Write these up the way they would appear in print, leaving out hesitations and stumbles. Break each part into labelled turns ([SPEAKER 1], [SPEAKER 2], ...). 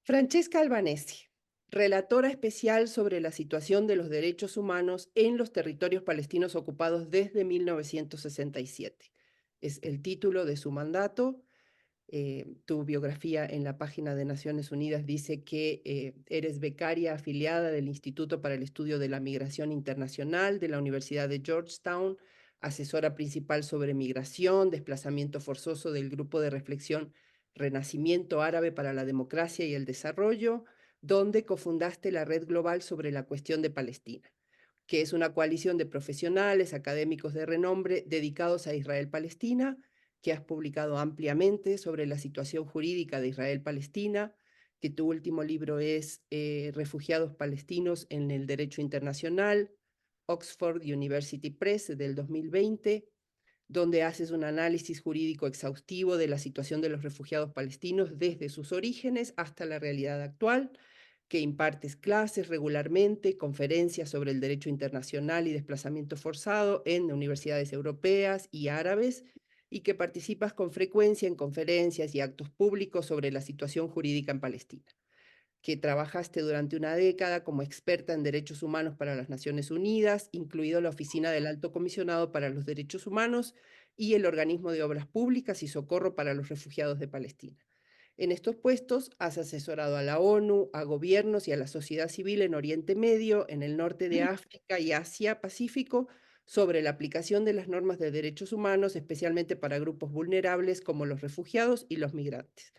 [SPEAKER 1] Francesca Albanesi, relatora especial sobre la situación de los derechos humanos en los territorios palestinos ocupados desde 1967. Es el título de su mandato. Tu biografía en la página de Naciones Unidas dice que eres becaria afiliada del Instituto para el Estudio de la Migración Internacional de la Universidad de Georgetown, asesora principal sobre migración, desplazamiento forzoso del Grupo de Reflexión Renacimiento Árabe para la Democracia y el Desarrollo, donde cofundaste la Red Global sobre la Cuestión de Palestina, que es una coalición de profesionales, académicos de renombre dedicados a Israel-Palestina, que has publicado ampliamente sobre la situación jurídica de Israel-Palestina, que tu último libro es Refugiados palestinos en el Derecho Internacional, Oxford University Press del 2020, donde haces un análisis jurídico exhaustivo de la situación de los refugiados palestinos desde sus orígenes hasta la realidad actual, que impartes clases regularmente, conferencias sobre el derecho internacional y desplazamiento forzado en universidades europeas y árabes, y que participas con frecuencia en conferencias y actos públicos sobre la situación jurídica en Palestina, que trabajaste durante una década como experta en derechos humanos para las Naciones Unidas, incluido la Oficina del Alto Comisionado para los Derechos Humanos y el Organismo de Obras Públicas y Socorro para los Refugiados de Palestina. En estos puestos has asesorado a la ONU, a gobiernos y a la sociedad civil en Oriente Medio, en el norte de África y Asia-Pacífico, sobre la aplicación de las normas de derechos humanos, especialmente para grupos vulnerables como los refugiados y los migrantes.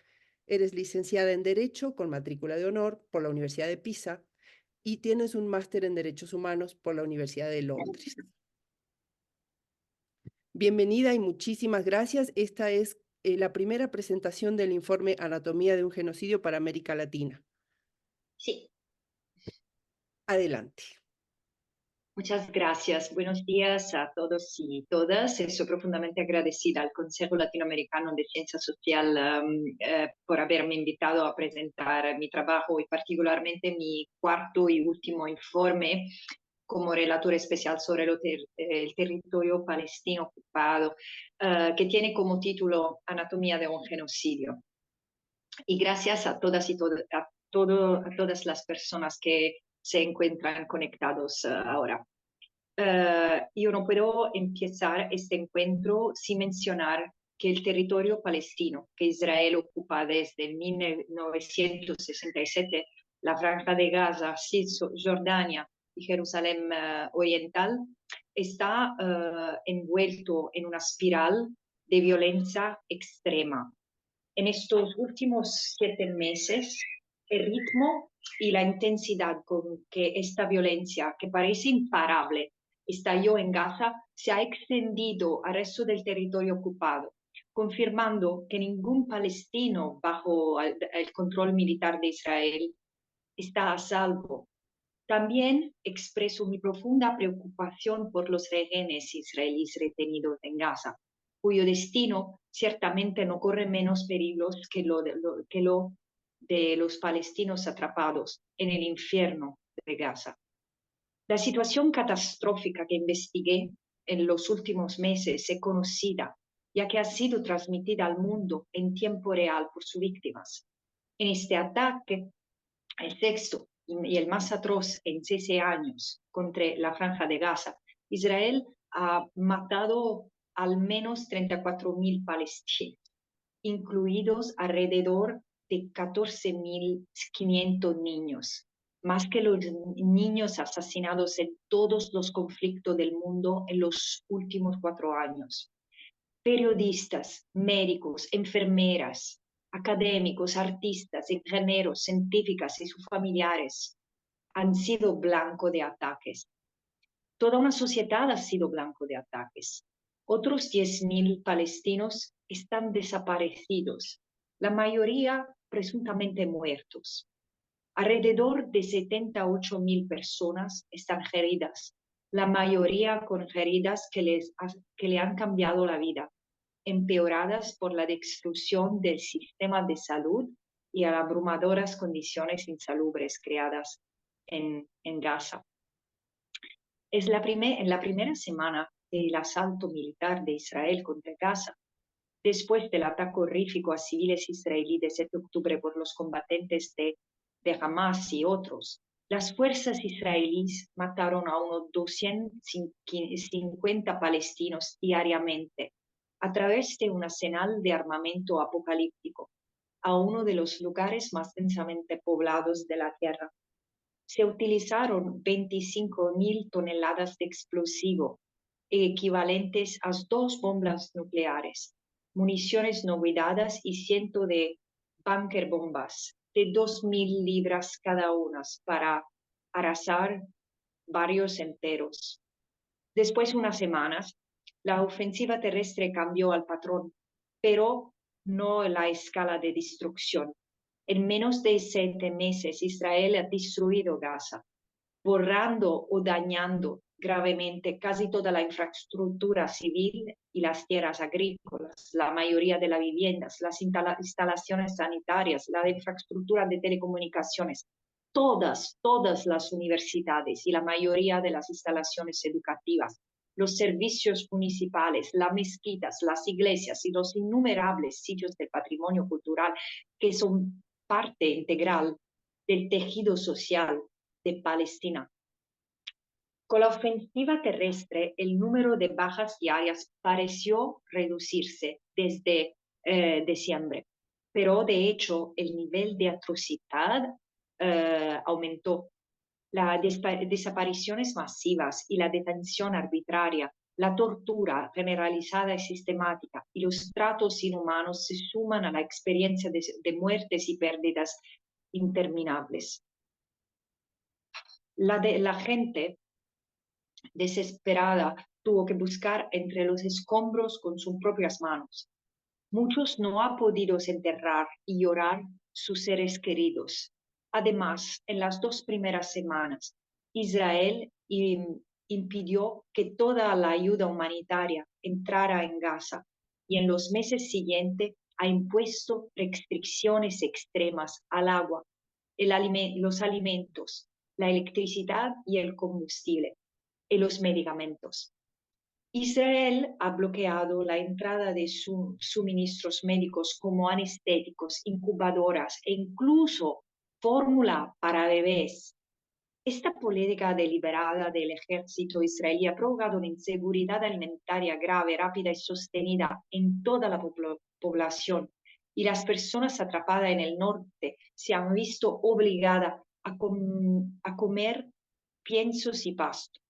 [SPEAKER 1] Eres licenciada en Derecho con matrícula de honor por la Universidad de Pisa y tienes un máster en Derechos Humanos por la Universidad de Londres. Bienvenida y muchísimas gracias. Esta es la primera presentación del informe Anatomía de un genocidio para América Latina.
[SPEAKER 2] Sí.
[SPEAKER 1] Adelante.
[SPEAKER 2] Muchas gracias. Buenos días a todos y todas. Estoy profundamente agradecida al Consejo Latinoamericano de Ciencia Social por haberme invitado a presentar mi trabajo y particularmente mi cuarto y último informe como relator especial sobre el territorio palestino ocupado, que tiene como título Anatomía de un genocidio. Y gracias a todas y a todas las personas que se encuentran conectados ahora. Yo no puedo empezar este encuentro sin mencionar que el territorio palestino que Israel ocupa desde 1967, la Franja de Gaza, Cisjordania y Jerusalén Oriental, está envuelto en una espiral de violencia extrema. En estos últimos 7 meses, el ritmo y la intensidad con que esta violencia, que parece imparable, estalló en Gaza, se ha extendido al resto del territorio ocupado, confirmando que ningún palestino bajo el control militar de Israel está a salvo. También expreso mi profunda preocupación por los rehenes israelíes retenidos en Gaza, cuyo destino ciertamente no corre menos peligros que lo de los palestinos atrapados en el infierno de Gaza. La situación catastrófica que investigué en los últimos meses es conocida, ya que ha sido transmitida al mundo en tiempo real por sus víctimas. En este ataque, el sexto y el más atroz en 6 años contra la Franja de Gaza, Israel ha matado al menos 34.000 palestinos, incluidos alrededor de 14.500 niños, más que los niños asesinados en todos los conflictos del mundo en los últimos 4 años. Periodistas, médicos, enfermeras, académicos, artistas, ingenieros, científicas y sus familiares han sido blanco de ataques. Toda una sociedad ha sido blanco de ataques. Otros 10.000 palestinos están desaparecidos, la mayoría presuntamente muertos. Alrededor de 78.000 personas están heridas, la mayoría con heridas que le han cambiado la vida, empeoradas por la destrucción del sistema de salud y a abrumadoras condiciones insalubres creadas en Gaza. En la primera semana del asalto militar de Israel contra Gaza, Después del ataque horrífico a civiles israelíes de 7 de octubre por los combatentes de Hamas y otros, las fuerzas israelíes mataron a unos 250 palestinos diariamente a través de un arsenal de armamento apocalíptico a uno de los lugares más densamente poblados de la tierra. Se utilizaron 25.000 toneladas de explosivo equivalentes a 2 bombas nucleares, municiones no cuidadas y cientos de búnker bombas de 2.000 libras cada una para arrasar barrios enteros. Después de unas semanas, la ofensiva terrestre cambió al patrón, pero no la escala de destrucción. En menos de 7 meses, Israel ha destruido Gaza, borrando o dañando gravemente casi toda la infraestructura civil y las tierras agrícolas, la mayoría de las viviendas, las instalaciones sanitarias, la infraestructura de telecomunicaciones, todas las universidades y la mayoría de las instalaciones educativas, los servicios municipales, las mezquitas, las iglesias y los innumerables sitios de patrimonio cultural que son parte integral del tejido social de Palestina. Con la ofensiva terrestre, el número de bajas diarias pareció reducirse desde diciembre, pero de hecho el nivel de atrocidad aumentó. Las desapariciones masivas y la detención arbitraria, la tortura generalizada y sistemática y los tratos inhumanos se suman a la experiencia de muertes y pérdidas interminables. La gente desesperada tuvo que buscar entre los escombros con sus propias manos. Muchos no han podido enterrar y llorar sus seres queridos. Además, en las 2 primeras semanas, Israel impidió que toda la ayuda humanitaria entrara en Gaza y en los meses siguientes ha impuesto restricciones extremas al agua, los alimentos, la electricidad y el combustible y los medicamentos. Israel ha bloqueado la entrada de suministros médicos como anestéticos, incubadoras e incluso fórmula para bebés. Esta política deliberada del ejército israelí ha provocado una inseguridad alimentaria grave, rápida y sostenida en toda la población, y las personas atrapadas en el norte se han visto obligadas a comer piensos y pasto.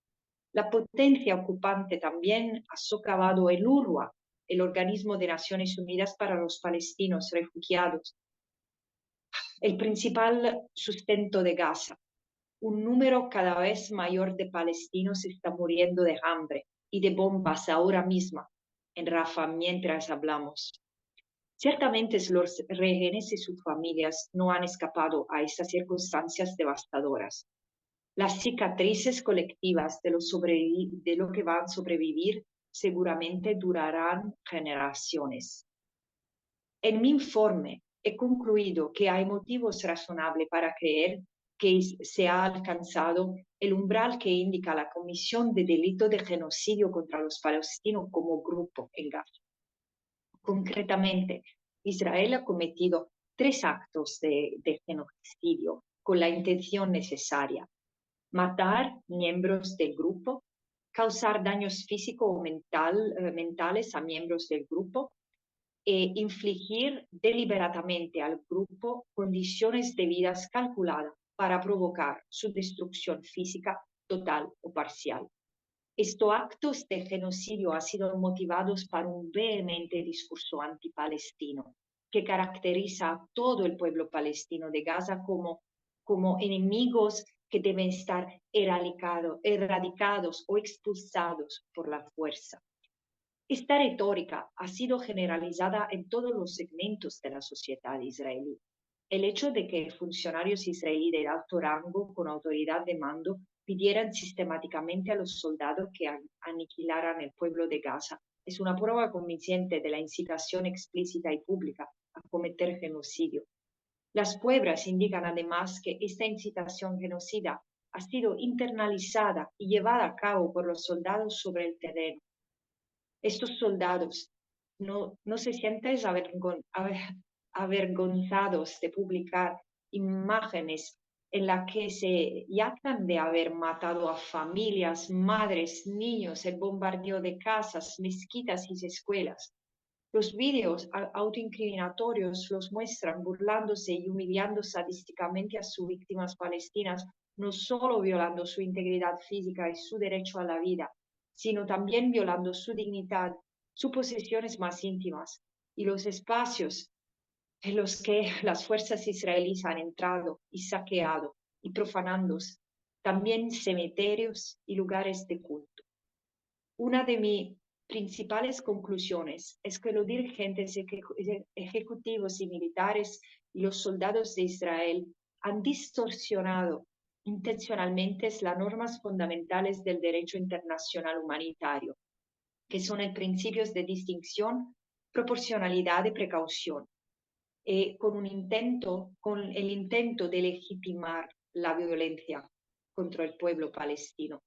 [SPEAKER 2] La potencia ocupante también ha socavado el UNRWA, el Organismo de Naciones Unidas para los Palestinos Refugiados, el principal sustento de Gaza. Un número cada vez mayor de palestinos está muriendo de hambre y de bombas ahora mismo en Rafah mientras hablamos. Ciertamente los rehenes y sus familias no han escapado a estas circunstancias devastadoras. Las cicatrices colectivas de lo que van a sobrevivir seguramente durarán generaciones. En mi informe he concluido que hay motivos razonables para creer que se ha alcanzado el umbral que indica la comisión de delito de genocidio contra los palestinos como grupo en Gaza. Concretamente, Israel ha cometido 3 actos de genocidio con la intención necesaria: matar miembros del grupo, causar daños físicos o mentales a miembros del grupo e infligir deliberadamente al grupo condiciones de vida calculadas para provocar su destrucción física total o parcial. Estos actos de genocidio han sido motivados por un vehemente discurso antipalestino que caracteriza a todo el pueblo palestino de Gaza como enemigos que deben estar erradicados o expulsados por la fuerza. Esta retórica ha sido generalizada en todos los segmentos de la sociedad israelí. El hecho de que funcionarios israelíes de alto rango con autoridad de mando pidieran sistemáticamente a los soldados que aniquilaran el pueblo de Gaza es una prueba convincente de la incitación explícita y pública a cometer genocidio. Las pruebas indican además que esta incitación genocida ha sido internalizada y llevada a cabo por los soldados sobre el terreno. Estos soldados no se sienten avergonzados de publicar imágenes en las que se jactan de haber matado a familias, madres, niños, el bombardeo de casas, mezquitas y escuelas. Los vídeos autoincriminatorios los muestran burlándose y humillando sadísticamente a sus víctimas palestinas, no solo violando su integridad física y su derecho a la vida, sino también violando su dignidad, sus posesiones más íntimas y los espacios en los que las fuerzas israelíes han entrado y saqueado y profanando también cementerios y lugares de culto. Una de mis principales conclusiones es que los dirigentes ejecutivos y militares y los soldados de Israel han distorsionado intencionalmente las normas fundamentales del derecho internacional humanitario, que son los principios de distinción, proporcionalidad y precaución, con el intento de legitimar la violencia contra el pueblo palestino.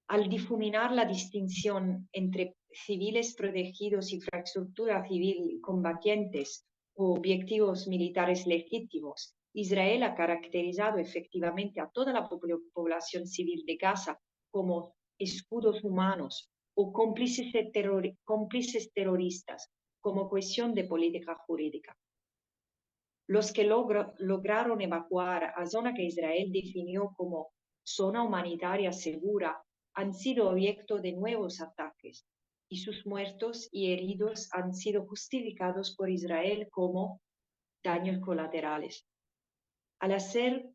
[SPEAKER 2] Al difuminar la distinción entre civiles protegidos, infraestructura civil, combatientes o objetivos militares legítimos, Israel ha caracterizado efectivamente a toda la población civil de Gaza como escudos humanos o cómplices terroristas, como cuestión de política jurídica. Los que lograron evacuar a zona que Israel definió como zona humanitaria segura han sido objeto de nuevos ataques y sus muertos y heridos han sido justificados por Israel como daños colaterales. Al hacer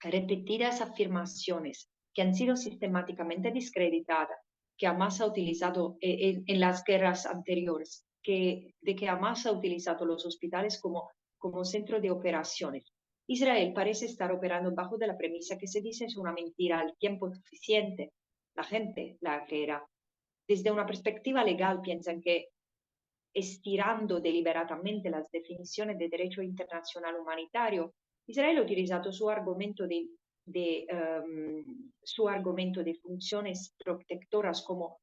[SPEAKER 2] repetidas afirmaciones que han sido sistemáticamente descreditadas, que Hamas ha utilizado en las guerras anteriores, de que Hamas ha utilizado los hospitales como centro de operaciones. Israel parece estar operando bajo de la premisa que se dice es una mentira al tiempo suficiente. La gente la creerá. Desde una perspectiva legal piensan que estirando deliberadamente las definiciones de derecho internacional humanitario, Israel ha utilizado su argumento de funciones protectoras como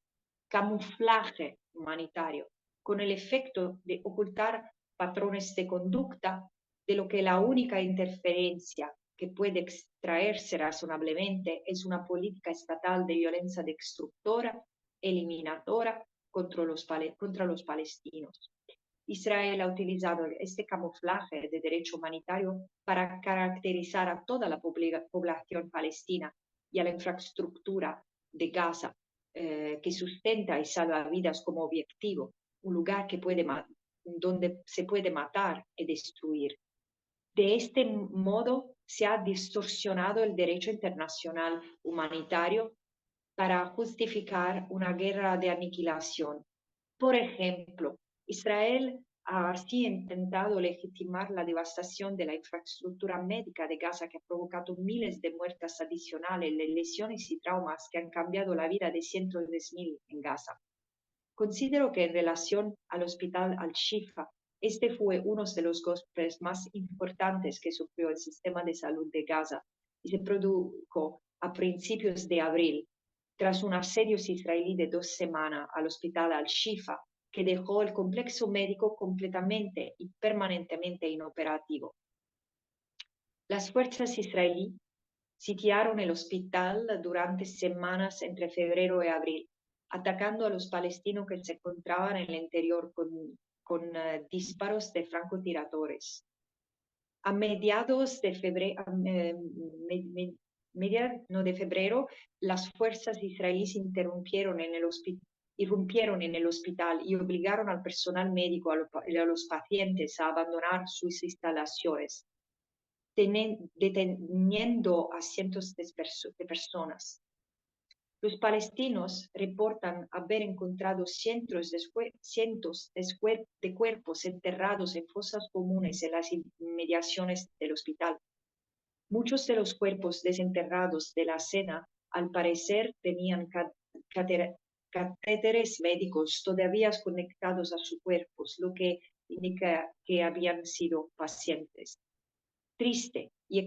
[SPEAKER 2] camuflaje humanitario, con el efecto de ocultar patrones de conducta de lo que la única interferencia que puede extraerse razonablemente es una política estatal de violencia destructora, eliminadora contra los palestinos. Israel ha utilizado este camuflaje de derecho humanitario para caracterizar a toda la población palestina y a la infraestructura de Gaza, que sustenta y salva vidas como objetivo, un lugar donde se puede matar y destruir. De este modo se ha distorsionado el derecho internacional humanitario para justificar una guerra de aniquilación. Por ejemplo, Israel ha así intentado legitimar la devastación de la infraestructura médica de Gaza, que ha provocado miles de muertes adicionales, lesiones y traumas que han cambiado la vida de cientos de miles en Gaza. Considero que en relación al hospital Al-Shifa, este fue uno de los golpes más importantes que sufrió el sistema de salud de Gaza y se produjo a principios de abril, tras un asedio israelí de 2 semanas al hospital Al-Shifa, que dejó el complejo médico completamente y permanentemente inoperativo. Las fuerzas israelíes sitiaron el hospital durante semanas entre febrero y abril, atacando a los palestinos que se encontraban en el interior con disparos de francotiradores. A mediados de febrero, las fuerzas israelíes irrumpieron en el hospital y obligaron al personal médico y a los pacientes a abandonar sus instalaciones, deteniendo a cientos de personas. Los palestinos reportan haber encontrado cientos de cuerpos enterrados en fosas comunes en las inmediaciones del hospital. Muchos de los cuerpos desenterrados de la escena, al parecer, tenían catéteres médicos todavía conectados a sus cuerpos, lo que indica que habían sido pacientes. Triste y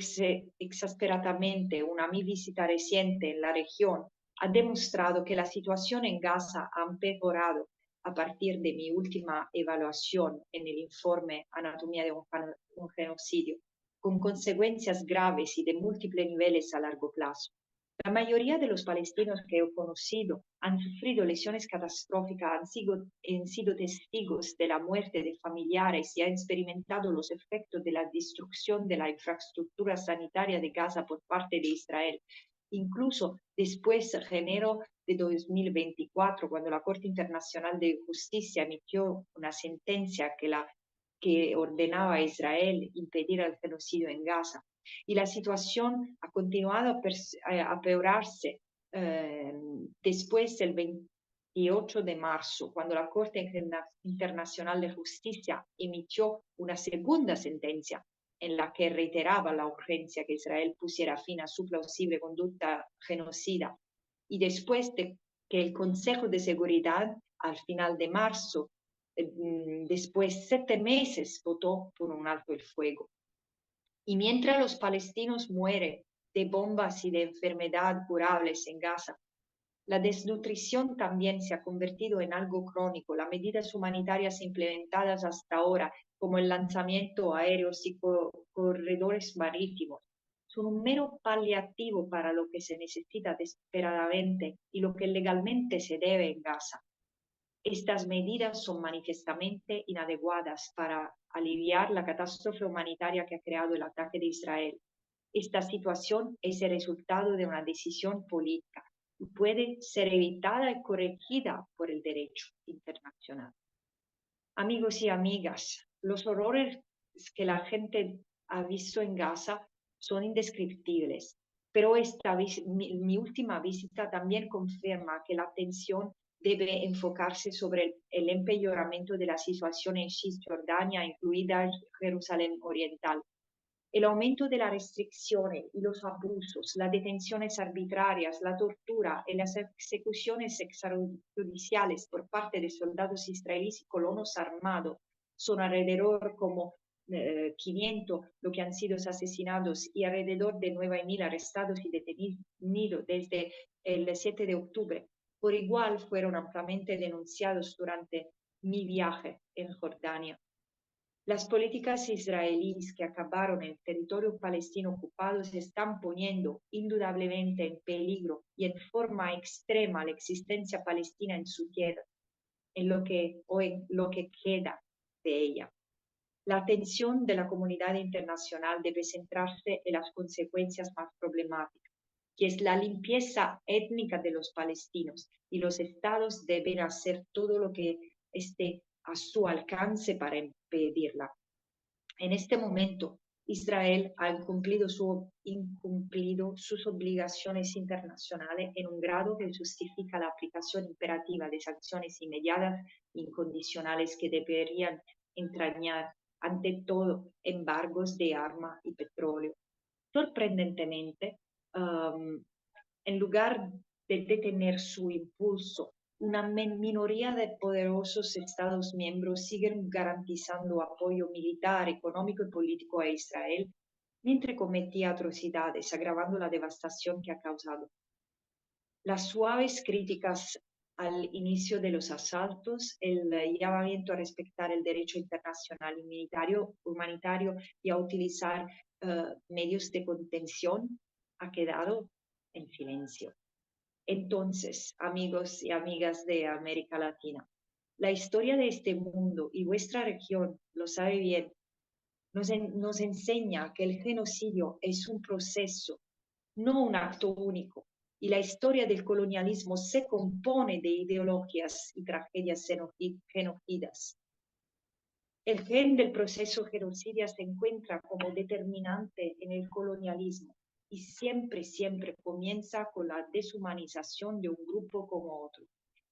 [SPEAKER 2] exasperadamente, una mi visita reciente en la región ha demostrado que la situación en Gaza ha empeorado a partir de mi última evaluación en el informe Anatomía de un genocidio, con consecuencias graves y de múltiples niveles a largo plazo. La mayoría de los palestinos que he conocido han sufrido lesiones catastróficas, han sido testigos de la muerte de familiares y han experimentado los efectos de la destrucción de la infraestructura sanitaria de Gaza por parte de Israel. Incluso después de enero de 2024, cuando la Corte Internacional de Justicia emitió una sentencia que ordenaba a Israel impedir el genocidio en Gaza. Y la situación ha continuado a peorarse después del 28 de marzo, cuando la Corte Internacional de Justicia emitió una segunda sentencia en la que reiteraba la urgencia que Israel pusiera fin a su plausible conducta genocida. Y después de que el Consejo de Seguridad, al final de marzo, después de 7 meses, votó por un alto el fuego. Y mientras los palestinos mueren de bombas y de enfermedades curables en Gaza, la desnutrición también se ha convertido en algo crónico. Las medidas humanitarias implementadas hasta ahora, como el lanzamiento aéreo y corredores marítimos, son un mero paliativo para lo que se necesita desesperadamente y lo que legalmente se debe en Gaza. Estas medidas son manifiestamente inadecuadas para aliviar la catástrofe humanitaria que ha creado el ataque de Israel. Esta situación es el resultado de una decisión política y puede ser evitada y corregida por el derecho internacional. Amigos y amigas, los horrores que la gente ha visto en Gaza son indescriptibles, pero mi última visita también confirma que la atención debe enfocarse sobre el empeoramiento de la situación en Cisjordania, incluida Jerusalén Oriental. El aumento de las restricciones y los abusos, las detenciones arbitrarias, la tortura y las ejecuciones extrajudiciales por parte de soldados israelíes y colonos armados son alrededor como 500 lo que han sido asesinados y alrededor de 9.000 arrestados y detenidos desde el 7 de octubre. Por igual fueron ampliamente denunciados durante mi viaje en Jordania. Las políticas israelíes que acabaron el territorio palestino ocupado se están poniendo indudablemente en peligro y en forma extrema la existencia palestina en su tierra, en lo que queda de ella. La atención de la comunidad internacional debe centrarse en las consecuencias más problemáticas, que es la limpieza étnica de los palestinos, y los estados deben hacer todo lo que esté a su alcance para impedirla. En este momento, Israel ha incumplido sus obligaciones internacionales en un grado que justifica la aplicación imperativa de sanciones inmediatas e incondicionales que deberían entrañar, ante todo, embargos de armas y petróleo. Sorprendentemente, en lugar de detener su impulso, una minoría de poderosos Estados miembros siguen garantizando apoyo militar, económico y político a Israel, mientras cometía atrocidades, agravando la devastación que ha causado. Las suaves críticas al inicio de los asaltos, el llamamiento a respetar el derecho internacional y humanitario y a utilizar medios de contención ha quedado en silencio. Entonces, amigos y amigas de América Latina, la historia de este mundo y vuestra región lo sabe bien. Nos enseña que el genocidio es un proceso, no un acto único, y la historia del colonialismo se compone de ideologías y tragedias genocidas. El gen del proceso genocidio se encuentra como determinante en el colonialismo y siempre comienza con la deshumanización de un grupo como otro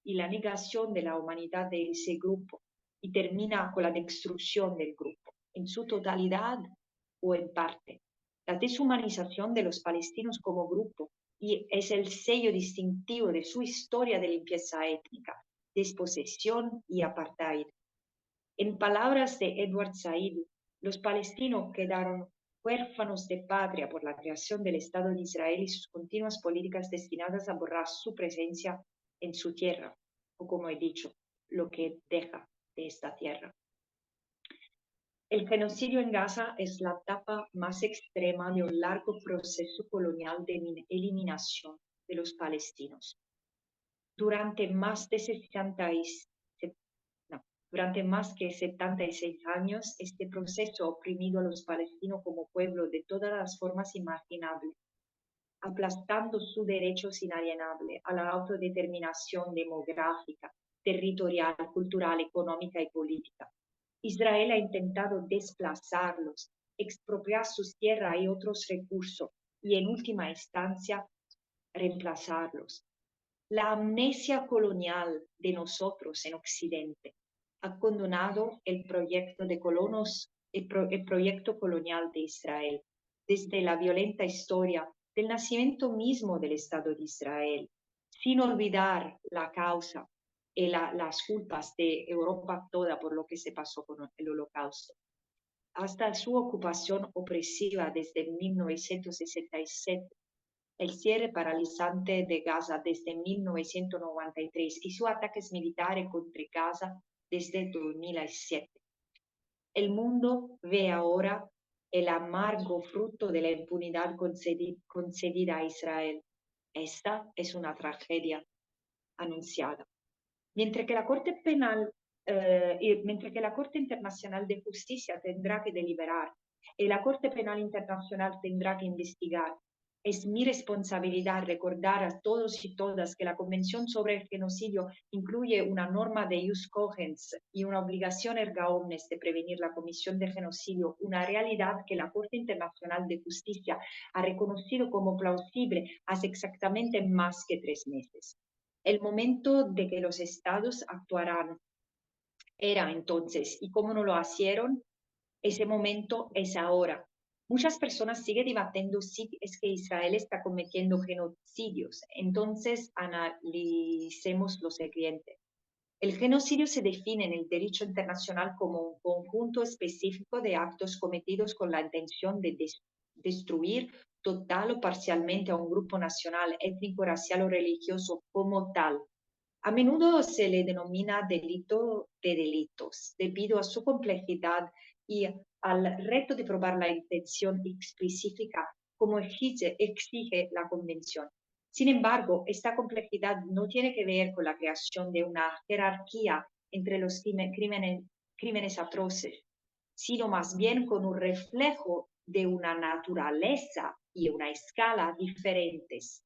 [SPEAKER 2] y la negación de la humanidad de ese grupo, y termina con la destrucción del grupo, en su totalidad o en parte. La deshumanización de los palestinos como grupo y es el sello distintivo de su historia de limpieza étnica, desposesión y apartheid. En palabras de Edward Said, los palestinos quedaron huérfanos de patria por la creación del Estado de Israel y sus continuas políticas destinadas a borrar su presencia en su tierra, o como he dicho, lo que deja de esta tierra. El genocidio en Gaza es la etapa más extrema de un largo proceso colonial de eliminación de los palestinos. Durante más de 76 años, este proceso ha oprimido a los palestinos como pueblo de todas las formas imaginables, aplastando su derecho inalienable a la autodeterminación demográfica, territorial, cultural, económica y política. Israel ha intentado desplazarlos, expropiar sus tierras y otros recursos y, en última instancia, reemplazarlos. La amnesia colonial de nosotros en Occidente ha condenado el proyecto de el proyecto colonial de Israel, desde la violenta historia del nacimiento mismo del Estado de Israel, sin olvidar la causa y las culpas de Europa toda por lo que se pasó con el Holocausto, hasta su ocupación opresiva desde 1967, el cierre paralizante de Gaza desde 1993 y sus ataques militares contra Gaza desde 2007. El mundo ve ahora el amargo fruto de la impunidad concedida a Israel. Esta es una tragedia anunciada. Mientras que la Corte Internacional de Justicia tendrá que deliberar y la Corte Penal Internacional tendrá que investigar, es mi responsabilidad recordar a todos y todas que la Convención sobre el Genocidio incluye una norma de ius cogens y una obligación erga omnes de prevenir la comisión de genocidio, una realidad que la Corte Internacional de Justicia ha reconocido como plausible hace exactamente más que 3 meses. El momento de que los estados actuarán era entonces, y como no lo hicieron, ese momento es ahora. Muchas personas siguen debatiendo si es que Israel está cometiendo genocidios. Entonces, analicemos lo siguiente. El genocidio se define en el derecho internacional como un conjunto específico de actos cometidos con la intención de destruir total o parcialmente a un grupo nacional, étnico, racial o religioso como tal. A menudo se le denomina delito de delitos, debido a su complejidad y al reto de probar la intención específica como exige la Convención. Sin embargo, esta complejidad no tiene que ver con la creación de una jerarquía entre los crímenes atroces, sino más bien con un reflejo de una naturaleza y una escala diferentes.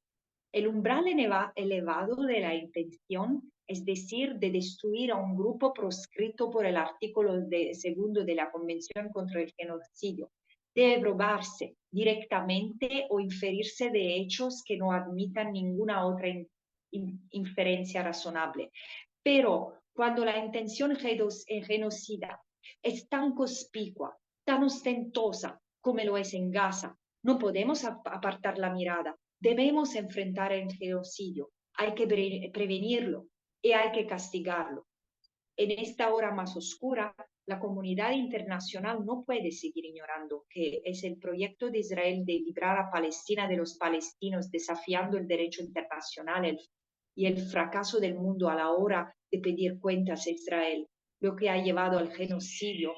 [SPEAKER 2] El umbral elevado de la intención, es decir, de destruir a un grupo proscrito por el artículo segundo de la Convención contra el Genocidio, debe probarse directamente o inferirse de hechos que no admitan ninguna otra inferencia razonable. Pero cuando la intención genocida es tan conspicua, tan ostentosa como lo es en Gaza, no podemos apartar la mirada. Debemos enfrentar el genocidio, hay que prevenirlo y hay que castigarlo. En esta hora más oscura, la comunidad internacional no puede seguir ignorando que es el proyecto de Israel de librar a Palestina de los palestinos, desafiando el derecho internacional y el fracaso del mundo a la hora de pedir cuentas a Israel, lo que ha llevado al genocidio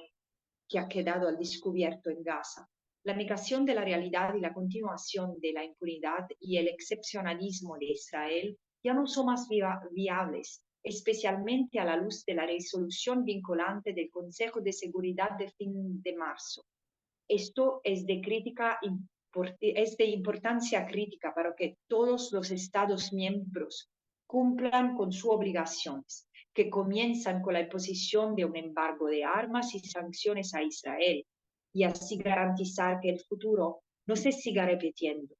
[SPEAKER 2] que ha quedado al descubierto en Gaza. La negación de la realidad y la continuación de la impunidad y el excepcionalismo de Israel ya no son más viables, especialmente a la luz de la resolución vinculante del Consejo de Seguridad de fin de marzo. Esto es de importancia crítica para que todos los Estados miembros cumplan con sus obligaciones, que comienzan con la imposición de un embargo de armas y sanciones a Israel, y así garantizar que el futuro no se siga repitiendo.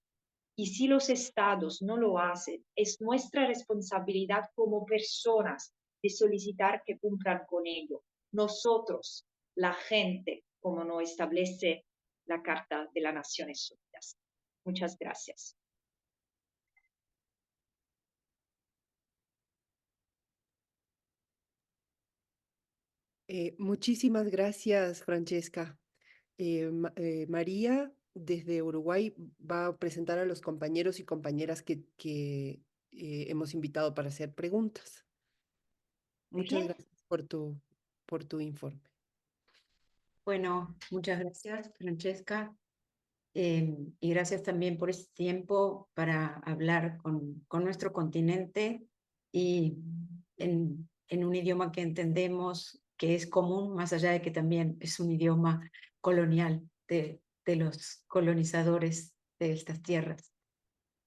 [SPEAKER 2] Y si los estados no lo hacen, es nuestra responsabilidad como personas de solicitar que cumplan con ello. Nosotros, la gente, como nos establece la Carta de las Naciones Unidas. Muchas gracias.
[SPEAKER 1] Muchísimas gracias, Francesca. María, desde Uruguay, va a presentar a los compañeros y compañeras que hemos invitado para hacer preguntas.
[SPEAKER 3] Muy
[SPEAKER 1] Muchas
[SPEAKER 3] bien.
[SPEAKER 1] gracias por tu informe.
[SPEAKER 3] Bueno, muchas gracias, Francesca. Y gracias también por este tiempo para hablar con nuestro continente y en un idioma que entendemos que es común, más allá de que también es un idioma colonial de los colonizadores de estas tierras.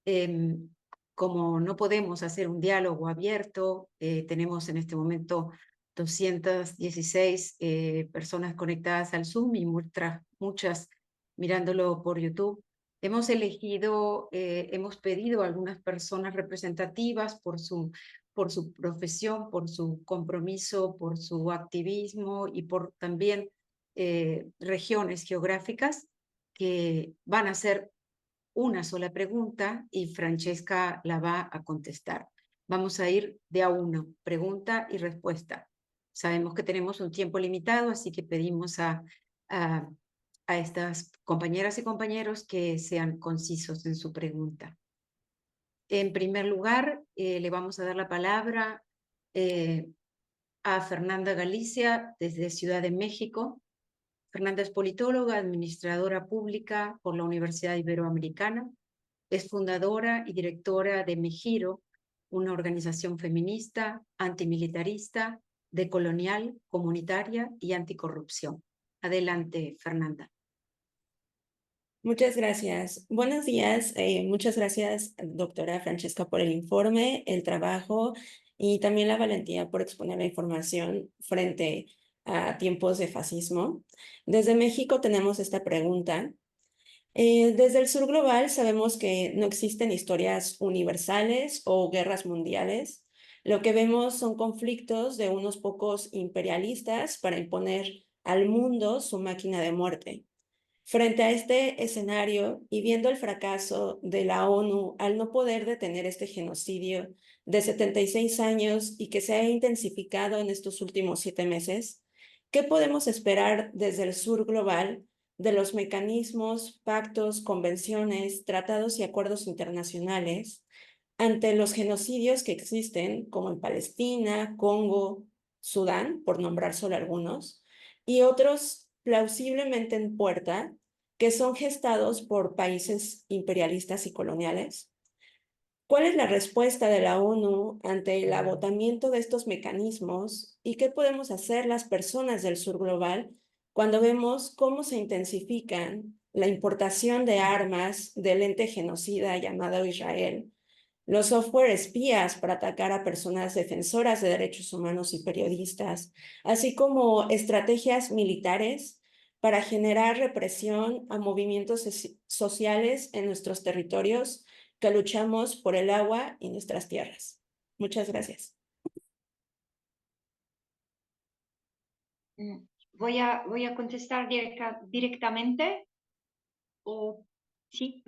[SPEAKER 3] Em, Como no podemos hacer un diálogo abierto, tenemos en este momento 216 personas conectadas al Zoom y muchas mirándolo por YouTube. Hemos elegido, hemos pedido a algunas personas representativas por su profesión, por su compromiso, por su activismo y por también regiones geográficas que van a ser una sola pregunta y Francesca la va a contestar. Vamos a ir de a uno, pregunta y respuesta. Sabemos que tenemos un tiempo limitado, así que pedimos a, a estas compañeras y compañeros que sean concisos en su pregunta. En primer lugar, le vamos a dar la palabra a Fernanda Galicia desde Ciudad de México. Fernanda es politóloga, administradora pública por la Universidad Iberoamericana. Es fundadora y directora de Mejiro, una organización feminista, antimilitarista, decolonial, comunitaria y anticorrupción. Adelante, Fernanda.
[SPEAKER 4] Muchas gracias. Buenos días. Muchas gracias, doctora Francesca, por el informe, el trabajo y también la valentía por exponer la información frente a tiempos de fascismo. Desde México tenemos esta pregunta. Desde el sur global sabemos que no existen historias universales o guerras mundiales. Lo que vemos son conflictos de unos pocos imperialistas para imponer al mundo su máquina de muerte. Frente a este escenario y viendo el fracaso de la ONU al no poder detener este genocidio de 76 años y que se ha intensificado en estos últimos 7 meses, ¿qué podemos esperar desde el sur global de los mecanismos, pactos, convenciones, tratados y acuerdos internacionales ante los genocidios que existen, como en Palestina, Congo, Sudán, por nombrar solo algunos, y otros plausiblemente en puerta, que son gestados por países imperialistas y coloniales? ¿Cuál es la respuesta de la ONU ante el agotamiento de estos mecanismos y qué podemos hacer las personas del sur global cuando vemos cómo se intensifican la importación de armas del ente genocida llamado Israel, los software espías para atacar a personas defensoras de derechos humanos y periodistas, así como estrategias militares para generar represión a movimientos sociales en nuestros territorios que luchamos por el agua y nuestras tierras? Muchas gracias.
[SPEAKER 2] Voy a contestar directamente. ¿O sí?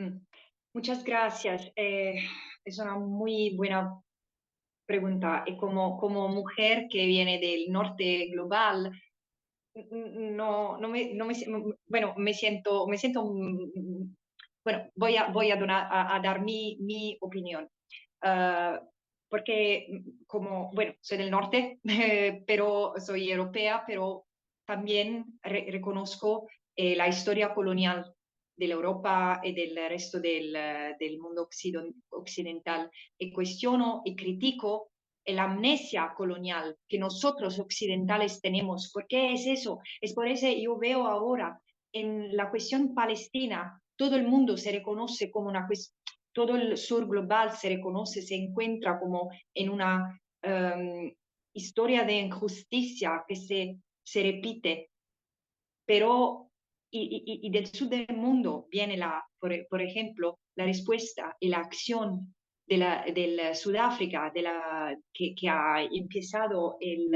[SPEAKER 2] Muchas gracias. Es una muy buena pregunta. Y como mujer que viene del norte global, bueno, me siento, bueno, voy a dar mi opinión. Ah, porque como, bueno, soy del norte, pero soy europea, pero también reconozco la historia colonial de la Europa y del resto del mundo occidental y cuestiono y critico la amnesia colonial que nosotros occidentales tenemos. ¿Por qué es eso? Es por eso yo veo ahora en la cuestión palestina, todo el mundo se reconoce como una cuestión, todo el sur global se reconoce, se encuentra como en una historia de injusticia que se repite, pero y del sur del mundo viene, por ejemplo, la respuesta y la acción del Sudáfrica, que ha empezado el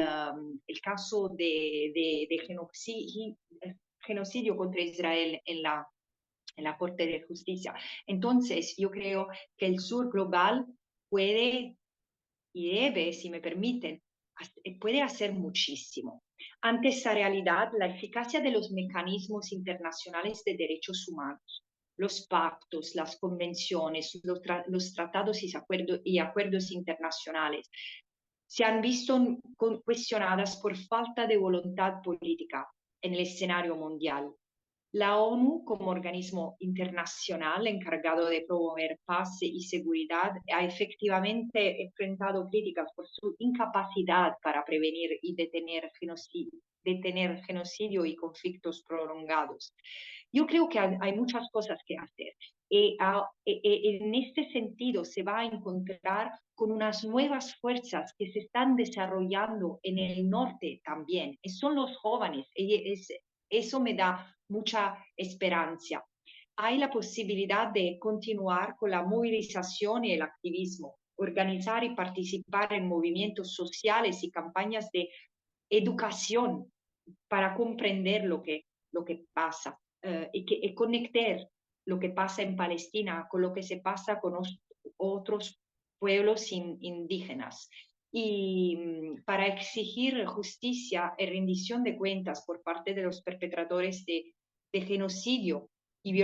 [SPEAKER 2] caso de genocidio contra Israel en la Corte de Justicia. Entonces, yo creo que el sur global puede y debe, si me permiten, puede hacer muchísimo. Ante esa realidad, la eficacia de los mecanismos internacionales de derechos humanos, los pactos, las convenciones, los tratados y acuerdos internacionales se han visto cuestionadas por falta de voluntad política en el escenario mundial. La ONU, como organismo internacional encargado de promover paz y seguridad, ha efectivamente enfrentado críticas por su incapacidad para prevenir y detener genocidio y conflictos prolongados. Yo creo que hay muchas cosas que hacer. En este sentido se va a encontrar con unas nuevas fuerzas que se están desarrollando en el norte también. Y son los jóvenes. Eso me da mucha esperanza. Hay la posibilidad de continuar con la movilización y el activismo, organizar y participar en movimientos sociales y campañas de educación para comprender lo que pasa y conectar lo que pasa en Palestina con lo que se pasa con otros pueblos indígenas. Y para exigir justicia y rendición de cuentas por parte de los perpetradores de genocidio y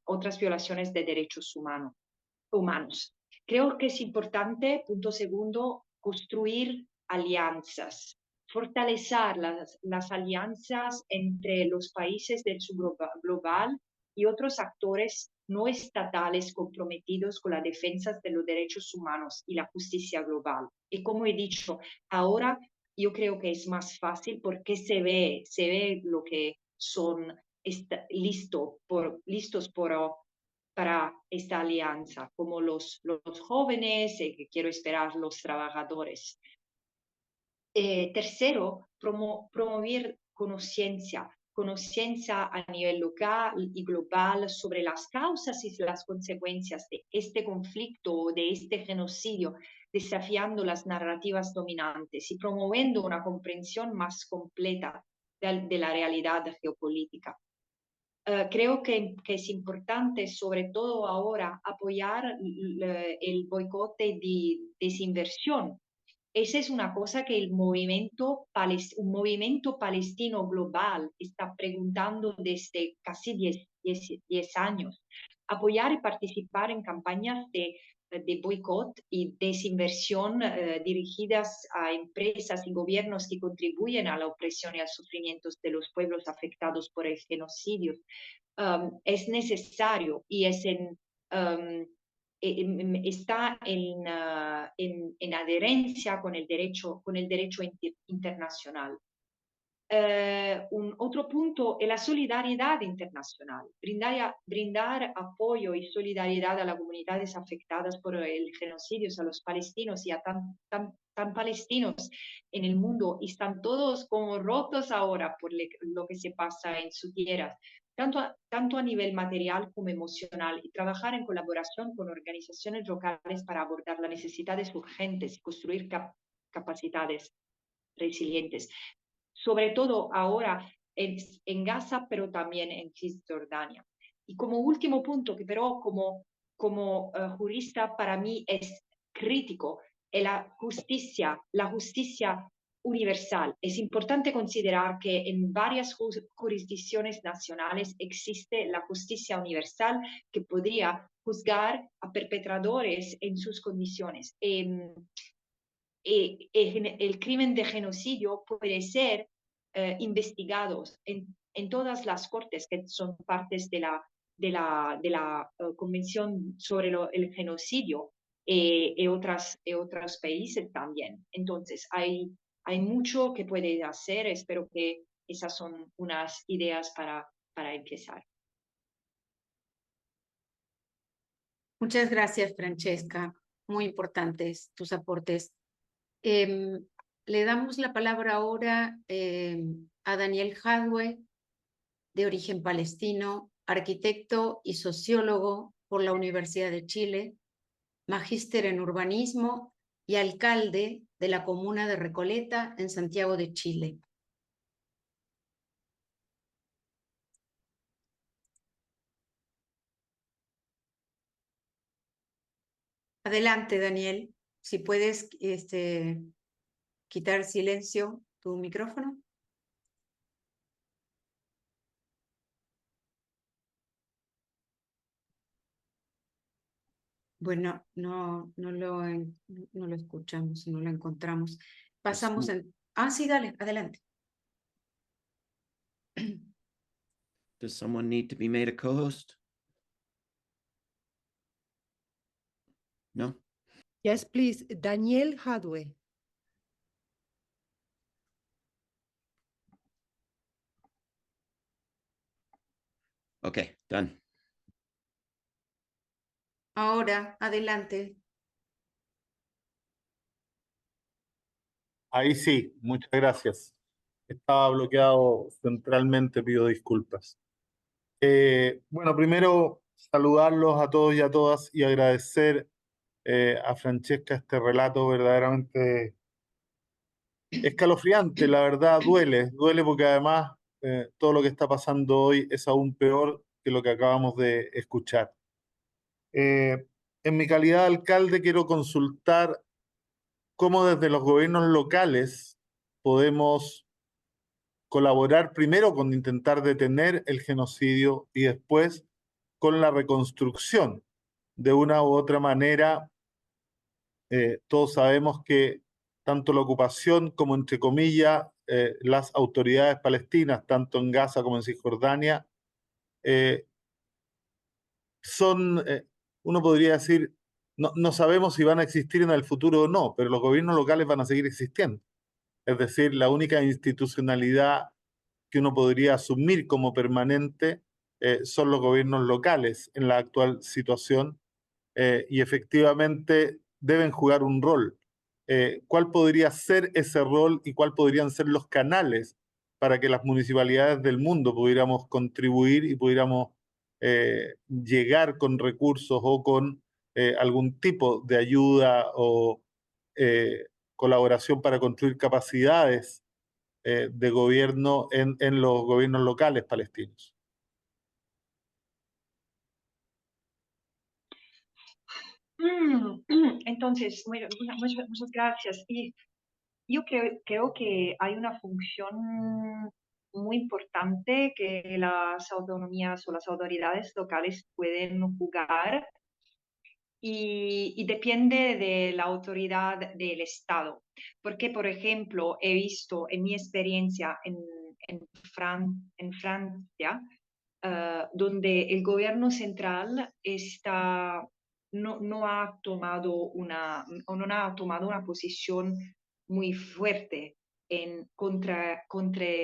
[SPEAKER 2] otras violaciones de derechos humanos. Creo que es importante, punto segundo, construir alianzas, fortalecer las alianzas entre los países del sur global y otros actores no estatales comprometidos con la defensa de los derechos humanos y la justicia global. Y como he dicho, ahora yo creo que es más fácil porque se ve lo que son listos para esta alianza, como los jóvenes, que quiero esperar los trabajadores. Tercero, promover conciencia a nivel local y global sobre las causas y las consecuencias de este conflicto o de este genocidio, desafiando las narrativas dominantes y promoviendo una comprensión más completa de la realidad geopolítica. Creo que es importante, sobre todo ahora, apoyar el boicote de desinversión. Esa es una cosa que un movimiento palestino global está preguntando desde casi 10 años. Apoyar y participar en campañas de boicot y desinversión dirigidas a empresas y gobiernos que contribuyen a la opresión y al sufrimiento de los pueblos afectados por el genocidio. Es necesario y está en adherencia con el derecho internacional. Otro punto es la solidaridad internacional, brindar apoyo y solidaridad a las comunidades afectadas por el genocidio, a los palestinos y a tan palestinos en el mundo, y están todos como rotos ahora por lo que se pasa en sus tierras, tanto a nivel material como emocional, y trabajar en colaboración con organizaciones locales para abordar las necesidades urgentes y construir capacidades resilientes. Sobre todo ahora en Gaza, pero también en Cisjordania. Y como último punto, que pero como jurista para mí es crítico, es la justicia universal. Es importante considerar que en varias jurisdicciones nacionales existe la justicia universal que podría juzgar a perpetradores en sus condiciones. El crimen de genocidio puede ser investigado en todas las cortes que son partes de la Convención sobre el Genocidio y otros países también. Entonces, hay mucho que puede hacer. Espero que esas son unas ideas para empezar.
[SPEAKER 3] Muchas gracias, Francesca. Muy importantes tus aportes. Le damos la palabra ahora a Daniel Jadwe, de origen palestino, arquitecto y sociólogo por la Universidad de Chile, magíster en urbanismo y alcalde de la comuna de Recoleta en Santiago de Chile. Adelante, Daniel. Si puedes quitar silencio tu micrófono. Bueno, no lo escuchamos, no lo encontramos. Pasamos en... Ah, sí, dale, adelante.
[SPEAKER 5] Does someone need to be made a co-host? No?
[SPEAKER 1] Yes, please. Daniel Hadwe.
[SPEAKER 5] Okay, done.
[SPEAKER 3] Ahora, adelante.
[SPEAKER 6] Ahí sí, muchas gracias. Estaba bloqueado centralmente, pido disculpas. Bueno, primero saludarlos a todos y a todas y agradecer a Francesca este relato verdaderamente escalofriante, la verdad duele porque además todo lo que está pasando hoy es aún peor que lo que acabamos de escuchar. En mi calidad de alcalde quiero consultar cómo desde los gobiernos locales podemos colaborar primero con intentar detener el genocidio y después con la reconstrucción. De una u otra manera, todos sabemos que tanto la ocupación como, entre comillas, las autoridades palestinas, tanto en Gaza como en Cisjordania, son, uno podría decir, no sabemos si van a existir en el futuro o no, pero los gobiernos locales van a seguir existiendo. Es decir, la única institucionalidad que uno podría asumir como permanente son los gobiernos locales en la actual situación y efectivamente deben jugar un rol. ¿Cuál podría ser ese rol y cuál podrían ser los canales para que las municipalidades del mundo pudiéramos contribuir y pudiéramos llegar con recursos o con algún tipo de ayuda o colaboración para construir capacidades de gobierno en los gobiernos locales palestinos?
[SPEAKER 2] Entonces, muchas gracias. Y yo creo que hay una función muy importante que las autonomías o las autoridades locales pueden jugar y depende de la autoridad del Estado. Porque, por ejemplo, he visto en mi experiencia en Francia, donde el gobierno central no ha tomado una posición muy fuerte contra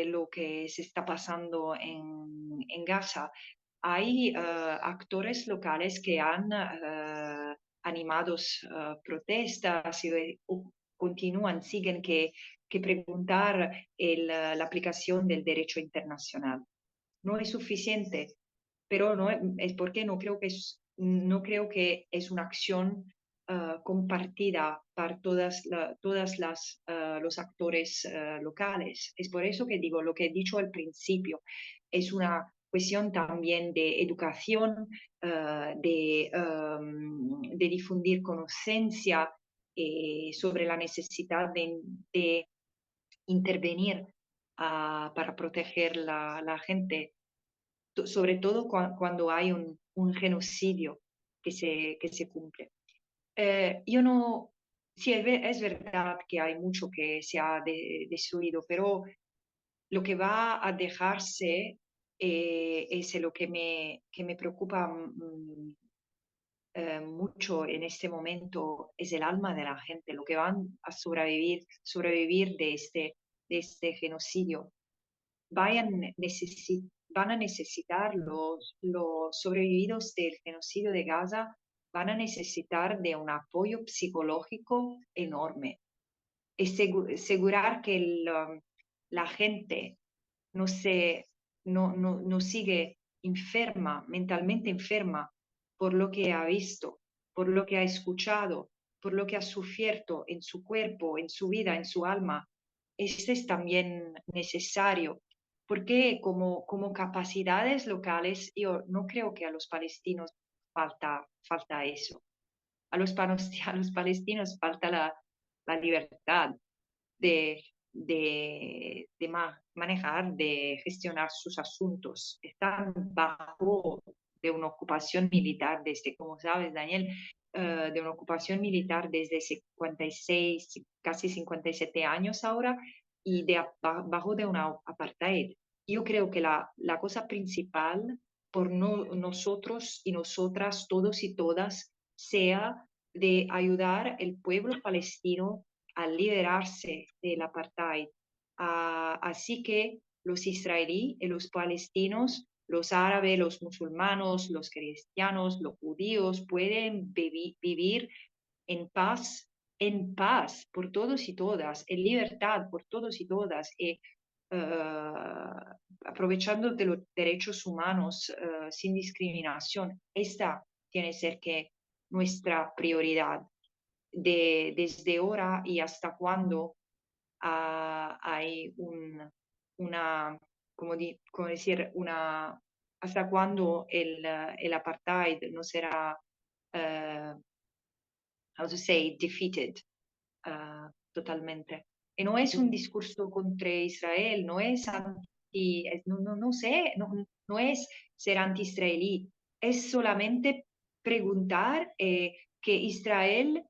[SPEAKER 2] lo que se está pasando en Gaza. Hay actores locales que han animado protestas y siguen que preguntar la aplicación del derecho internacional. No es suficiente, pero no es porque no creo que es una acción compartida para todas los actores locales. Es por eso que digo lo que he dicho al principio. Es una cuestión también de educación, de difundir conciencia sobre la necesidad de intervenir para proteger la gente, sobre todo cuando hay un genocidio que se cumple. Yo no, sí, es verdad que hay mucho que se ha destruido, pero lo que va a dejarse es lo que me preocupa mucho en este momento, es el alma de la gente, lo que van a sobrevivir de este genocidio. Van a necesitar los sobrevividos del genocidio de Gaza, van a necesitar de un apoyo psicológico enorme. Asegurar que la gente no sigue enferma, mentalmente enferma, por lo que ha visto, por lo que ha escuchado, por lo que ha sufrido en su cuerpo, en su vida, en su alma. Este es también necesario, porque como capacidades locales, yo no creo que a los palestinos falta eso. A los palestinos falta la libertad de manejar, de gestionar sus asuntos. Están bajo de una ocupación militar desde, como sabes, Daniel, de una ocupación militar desde 56, casi 57 años ahora, y bajo de una apartheid. Yo creo que la cosa principal por nosotros y nosotras, todos y todas, sea de ayudar al pueblo palestino a liberarse del apartheid. Así que los israelíes y los palestinos, los árabes, los musulmanes, los cristianos, los judíos pueden vivir en paz por todos y todas, en libertad por todos y todas, aprovechando de los derechos humanos sin discriminación. Esta tiene que ser que nuestra prioridad desde ahora y hasta cuando hay como decir, hasta cuando el apartheid no será, how to say, defeated totalmente. Y no es un discurso contra Israel, no es no sé, no es ser anti-israelí, es solamente preguntar que Israel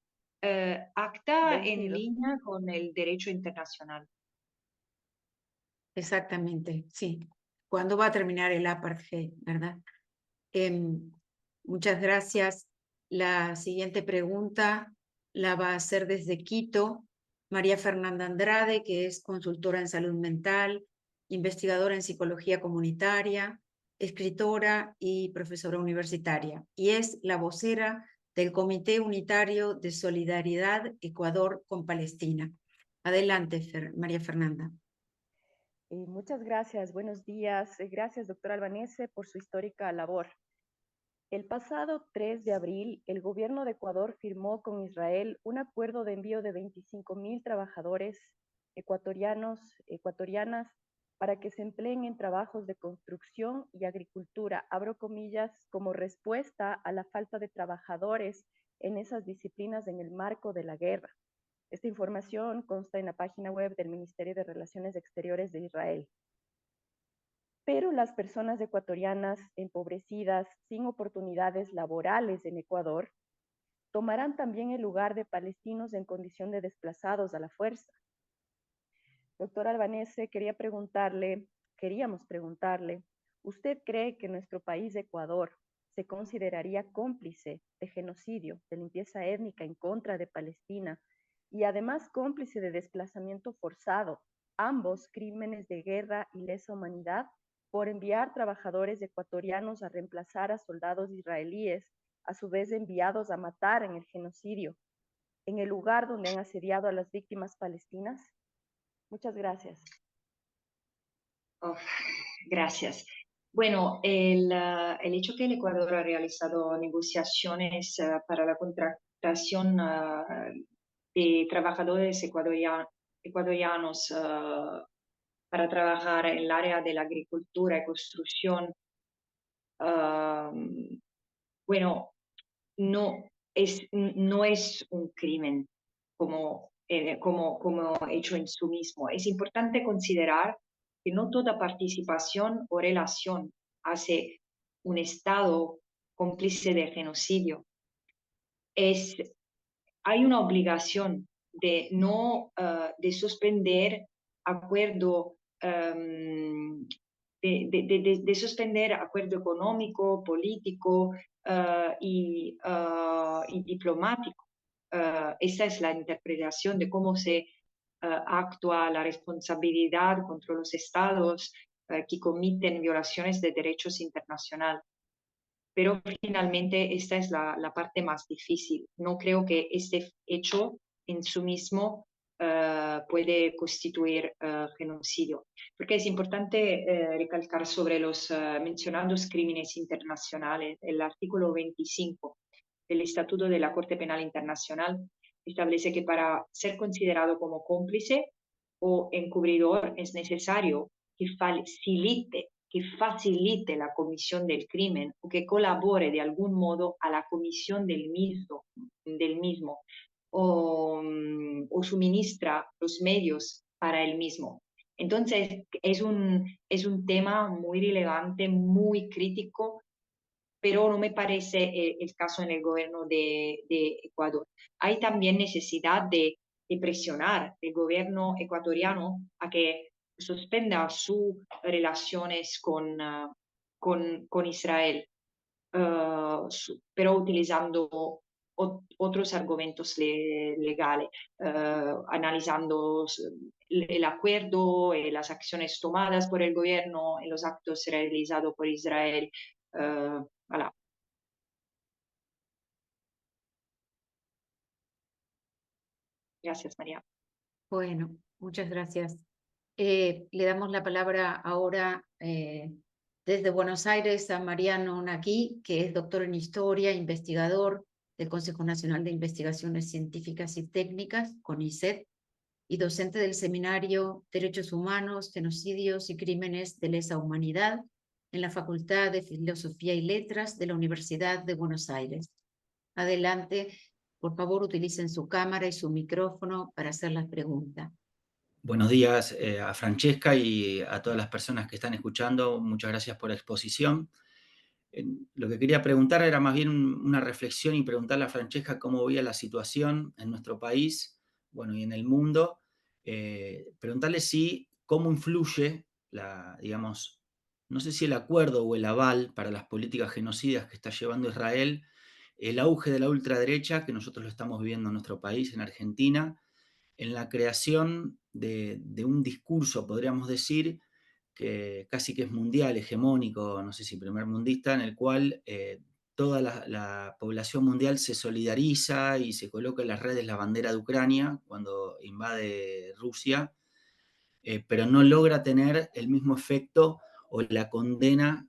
[SPEAKER 2] acta en
[SPEAKER 1] Vencido.
[SPEAKER 2] línea con el derecho internacional.
[SPEAKER 3] Exactamente, sí. ¿Cuándo va a terminar el apartheid, verdad? Muchas gracias. La siguiente pregunta la va a hacer desde Quito María Fernanda Andrade, que es consultora en salud mental, investigadora en psicología comunitaria, escritora y profesora universitaria, y es la vocera del Comité Unitario de Solidaridad Ecuador con Palestina. Adelante, María Fernanda.
[SPEAKER 7] Muchas gracias, buenos días. Gracias, doctora Albanese, por su histórica labor. El pasado 3 de abril, el gobierno de Ecuador firmó con Israel un acuerdo de envío de 25.000 trabajadores ecuatorianas, para que se empleen en trabajos de construcción y agricultura, abro comillas, como respuesta a la falta de trabajadores en esas disciplinas en el marco de la guerra. Esta información consta en la página web del Ministerio de Relaciones Exteriores de Israel. Pero las personas ecuatorianas empobrecidas, sin oportunidades laborales en Ecuador, tomarán también el lugar de palestinos en condición de desplazados a la fuerza. Doctor Albanese, queríamos preguntarle, ¿usted cree que nuestro país, Ecuador, se consideraría cómplice de genocidio, de limpieza étnica en contra de Palestina y además cómplice de desplazamiento forzado, ambos crímenes de guerra y lesa humanidad, por enviar trabajadores ecuatorianos a reemplazar a soldados israelíes, a su vez enviados a matar en el genocidio, en el lugar donde han asediado a las víctimas palestinas? Muchas gracias.
[SPEAKER 2] Oh, gracias. Bueno, el hecho que el Ecuador ha realizado negociaciones para la contratación de trabajadores ecuatorianos para trabajar en el área de la agricultura y construcción, bueno, no es un crimen como hecho en sí mismo. Es importante considerar que no toda participación o relación hace un Estado cómplice de genocidio. Hay una obligación de no de suspender acuerdo de suspender acuerdo económico, político y diplomático. Esa es la interpretación de cómo se actúa la responsabilidad contra los estados que cometen violaciones de derechos internacionales. Pero finalmente esta es la parte más difícil. No creo que este hecho en sí mismo puede constituir genocidio, porque es importante recalcar sobre los mencionados crímenes internacionales. El artículo 25 del Estatuto de la Corte Penal Internacional establece que para ser considerado como cómplice o encubridor es necesario que facilite la comisión del crimen o que colabore de algún modo a la comisión del mismo o suministra los medios para el mismo. Entonces, es un tema muy relevante, muy crítico, pero no me parece el caso en el gobierno de Ecuador. Hay también necesidad de presionar el gobierno ecuatoriano a que suspenda sus relaciones con Israel, pero utilizando otros argumentos legales, analizando el acuerdo, las acciones tomadas por el gobierno, los actos realizados por Israel. Voilà. Gracias, María.
[SPEAKER 3] Bueno, muchas gracias. Le damos la palabra ahora desde Buenos Aires a Mariano Naquí, que es doctor en Historia, investigador del Consejo Nacional de Investigaciones Científicas y Técnicas, CONICET, y docente del seminario Derechos Humanos, Genocidios y Crímenes de Lesa Humanidad en la Facultad de Filosofía y Letras de la Universidad de Buenos Aires. Adelante, por favor, utilicen su cámara y su micrófono para hacer las preguntas.
[SPEAKER 8] Buenos días a Francesca y a todas las personas que están escuchando. Muchas gracias por la exposición. Lo que quería preguntar era más bien una reflexión y preguntarle a Francesca cómo veía la situación en nuestro país, bueno, y en el mundo. Preguntarle cómo influye digamos, no sé si el acuerdo o el aval para las políticas genocidas que está llevando Israel, el auge de la ultraderecha, que nosotros lo estamos viviendo en nuestro país, en Argentina, en la creación de un discurso, podríamos decir, que casi que es mundial, hegemónico, no sé si primermundista, en el cual toda la población mundial se solidariza y se coloca en las redes la bandera de Ucrania cuando invade Rusia, pero no logra tener el mismo efecto o la condena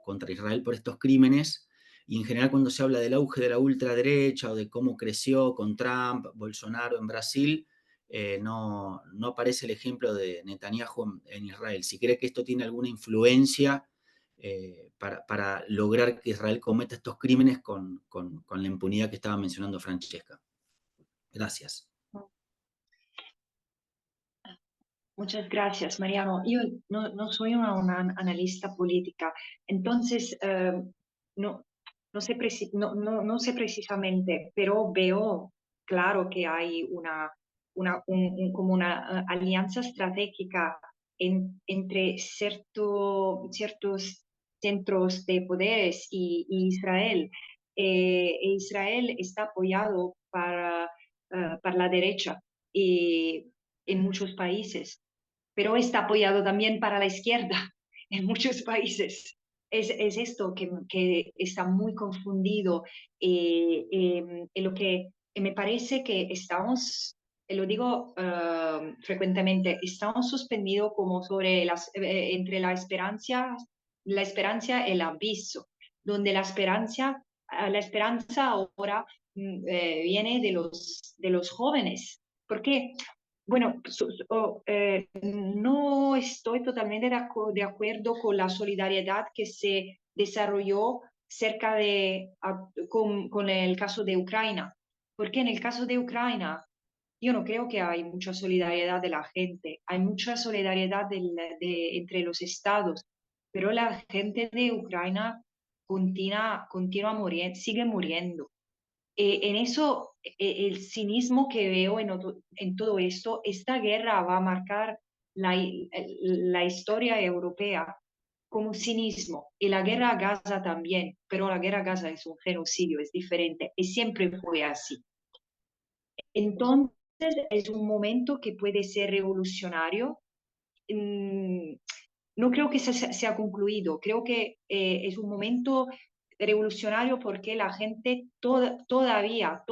[SPEAKER 8] contra Israel por estos crímenes. Y en general cuando se habla del auge de la ultraderecha o de cómo creció con Trump, Bolsonaro en Brasil, no aparece el ejemplo de Netanyahu en Israel. Si cree que esto tiene alguna influencia para lograr que Israel cometa estos crímenes con la impunidad que estaba mencionando Francesca. Gracias.
[SPEAKER 2] Muchas gracias, Mariano. Yo no soy una analista política, entonces no sé precisamente, pero veo claro que hay como una alianza estratégica entre ciertos centros de poderes y Israel. Israel está apoyado para la derecha en muchos países, pero está apoyado también para la izquierda en muchos países. Es esto que está muy confundido, en lo que me parece que estamos, lo digo frecuentemente, estamos suspendidos como entre la esperanza y el aviso, donde la esperanza ahora viene de los jóvenes. Porque bueno, no estoy totalmente de acuerdo con la solidaridad que se desarrolló con el caso de Ucrania, porque en el caso de Ucrania yo no creo que hay mucha solidaridad de la gente, hay mucha solidaridad entre los estados, pero la gente de Ucrania continúa muriendo, sigue muriendo. En eso, el cinismo que veo en todo esto, esta guerra va a marcar la historia europea como cinismo. Y la guerra a Gaza también, pero la guerra a Gaza es un genocidio, es diferente, y siempre fue así. Entonces, es un momento que puede ser revolucionario. No creo que se ha concluido, creo que es un momento revolucionario porque la gente todavía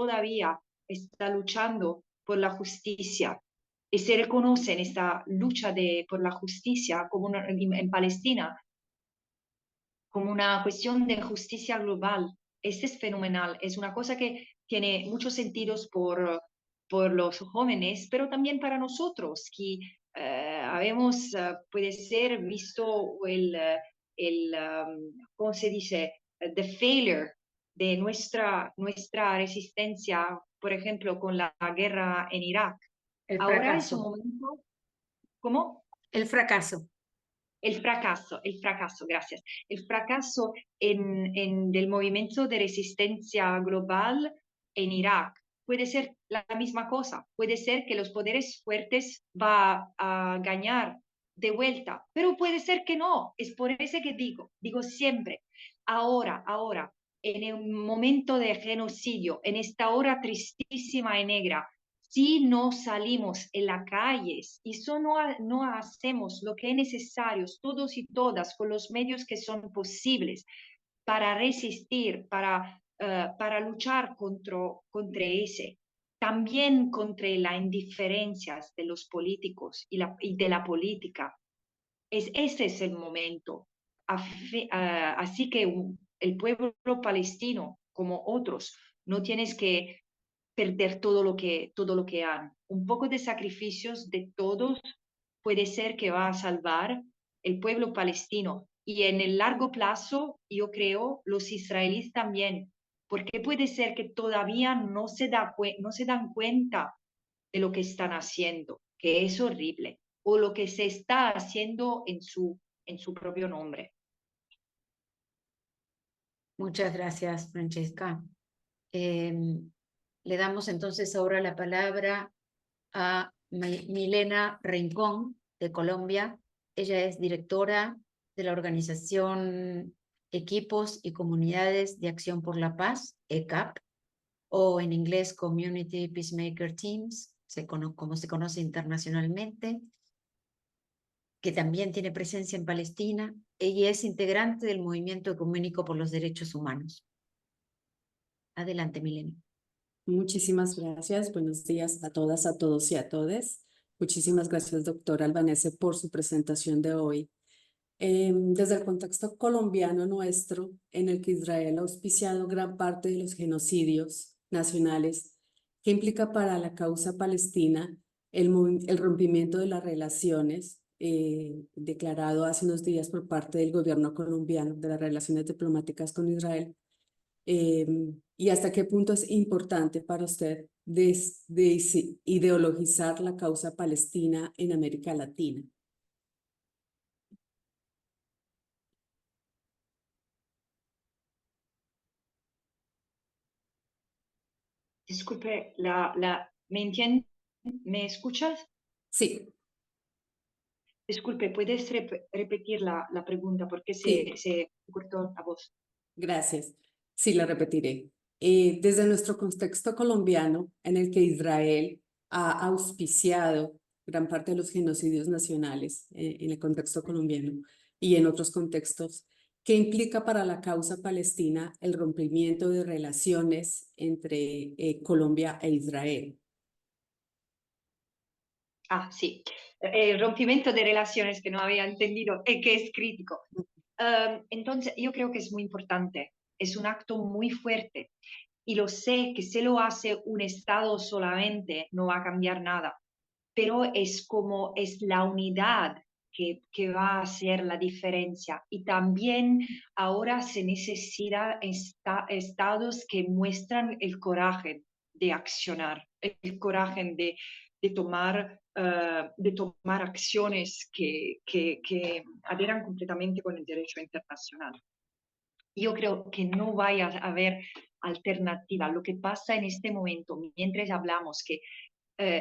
[SPEAKER 2] está luchando por la justicia y se reconoce en esta lucha por la justicia en Palestina como una cuestión de justicia global. Este es fenomenal, es una cosa que tiene muchos sentidos por los jóvenes, pero también para nosotros, que habemos, puede ser, visto ¿cómo se dice? The failure de nuestra resistencia, por ejemplo, con la guerra en Irak.
[SPEAKER 3] El
[SPEAKER 2] Ahora es un
[SPEAKER 3] fracaso.
[SPEAKER 2] momento, ¿cómo?
[SPEAKER 3] El fracaso.
[SPEAKER 2] el fracaso, gracias. El fracaso del movimiento de resistencia global en Irak. Puede ser la misma cosa, puede ser que los poderes fuertes va a ganar de vuelta, pero puede ser que no. Es por eso que digo siempre, ahora, en un momento de genocidio, en esta hora tristísima y negra, si no salimos en las calles y no hacemos lo que es necesario, todos y todas, con los medios que son posibles, para resistir, para luchar contra ese, también contra las indiferencias de los políticos y de la política. Ese es el momento. Así que el pueblo palestino, como otros, no tienes que perder todo lo que han. Un poco de sacrificios de todos puede ser que va a salvar el pueblo palestino. Y en el largo plazo, yo creo, los israelíes también, porque puede ser que todavía no se dan cuenta de lo que están haciendo, que es horrible, o lo que se está haciendo en su propio nombre.
[SPEAKER 3] Muchas gracias, Francesca. Le damos entonces ahora la palabra a Milena Rincón, de Colombia. Ella es directora de la organización Equipos y Comunidades de Acción por la Paz, ECAP, o en inglés Community Peacemaker Teams, como se conoce internacionalmente, que también tiene presencia en Palestina. Ella es integrante del Movimiento Ecuménico por los Derechos Humanos. Adelante, Milena.
[SPEAKER 9] Muchísimas gracias. Buenos días a todas, a todos y a todes. Muchísimas gracias, doctora Albanese, por su presentación de hoy. Desde el contexto colombiano nuestro, en el que Israel ha auspiciado gran parte de los genocidios nacionales, que implica para la causa palestina el rompimiento de las relaciones declarado hace unos días por parte del gobierno colombiano de las relaciones diplomáticas con Israel, y hasta qué punto es importante para usted ideologizar la causa palestina en América Latina.
[SPEAKER 2] Disculpe, ¿me entiendes? ¿Me escuchas?
[SPEAKER 9] Sí.
[SPEAKER 2] Disculpe, ¿puedes repetir la pregunta? Porque
[SPEAKER 9] Sí.
[SPEAKER 2] se cortó la voz.
[SPEAKER 9] Gracias. Sí, la repetiré. Desde nuestro contexto colombiano, en el que Israel ha auspiciado gran parte de los genocidios nacionales en el contexto colombiano y en otros contextos, ¿qué implica para la causa palestina el rompimiento de relaciones entre Colombia e Israel?
[SPEAKER 2] Ah, sí. El rompimiento de relaciones que no había entendido y que es crítico. Entonces, yo creo que es muy importante. Es un acto muy fuerte. Y lo sé que si lo hace un Estado solamente no va a cambiar nada. Pero es la unidad que va a hacer la diferencia. Y también ahora se necesita estados que muestran el coraje de accionar, el coraje de tomar acciones que adheran completamente con el derecho internacional. Yo creo que no vaya a haber alternativa. Lo que pasa en este momento, mientras hablamos que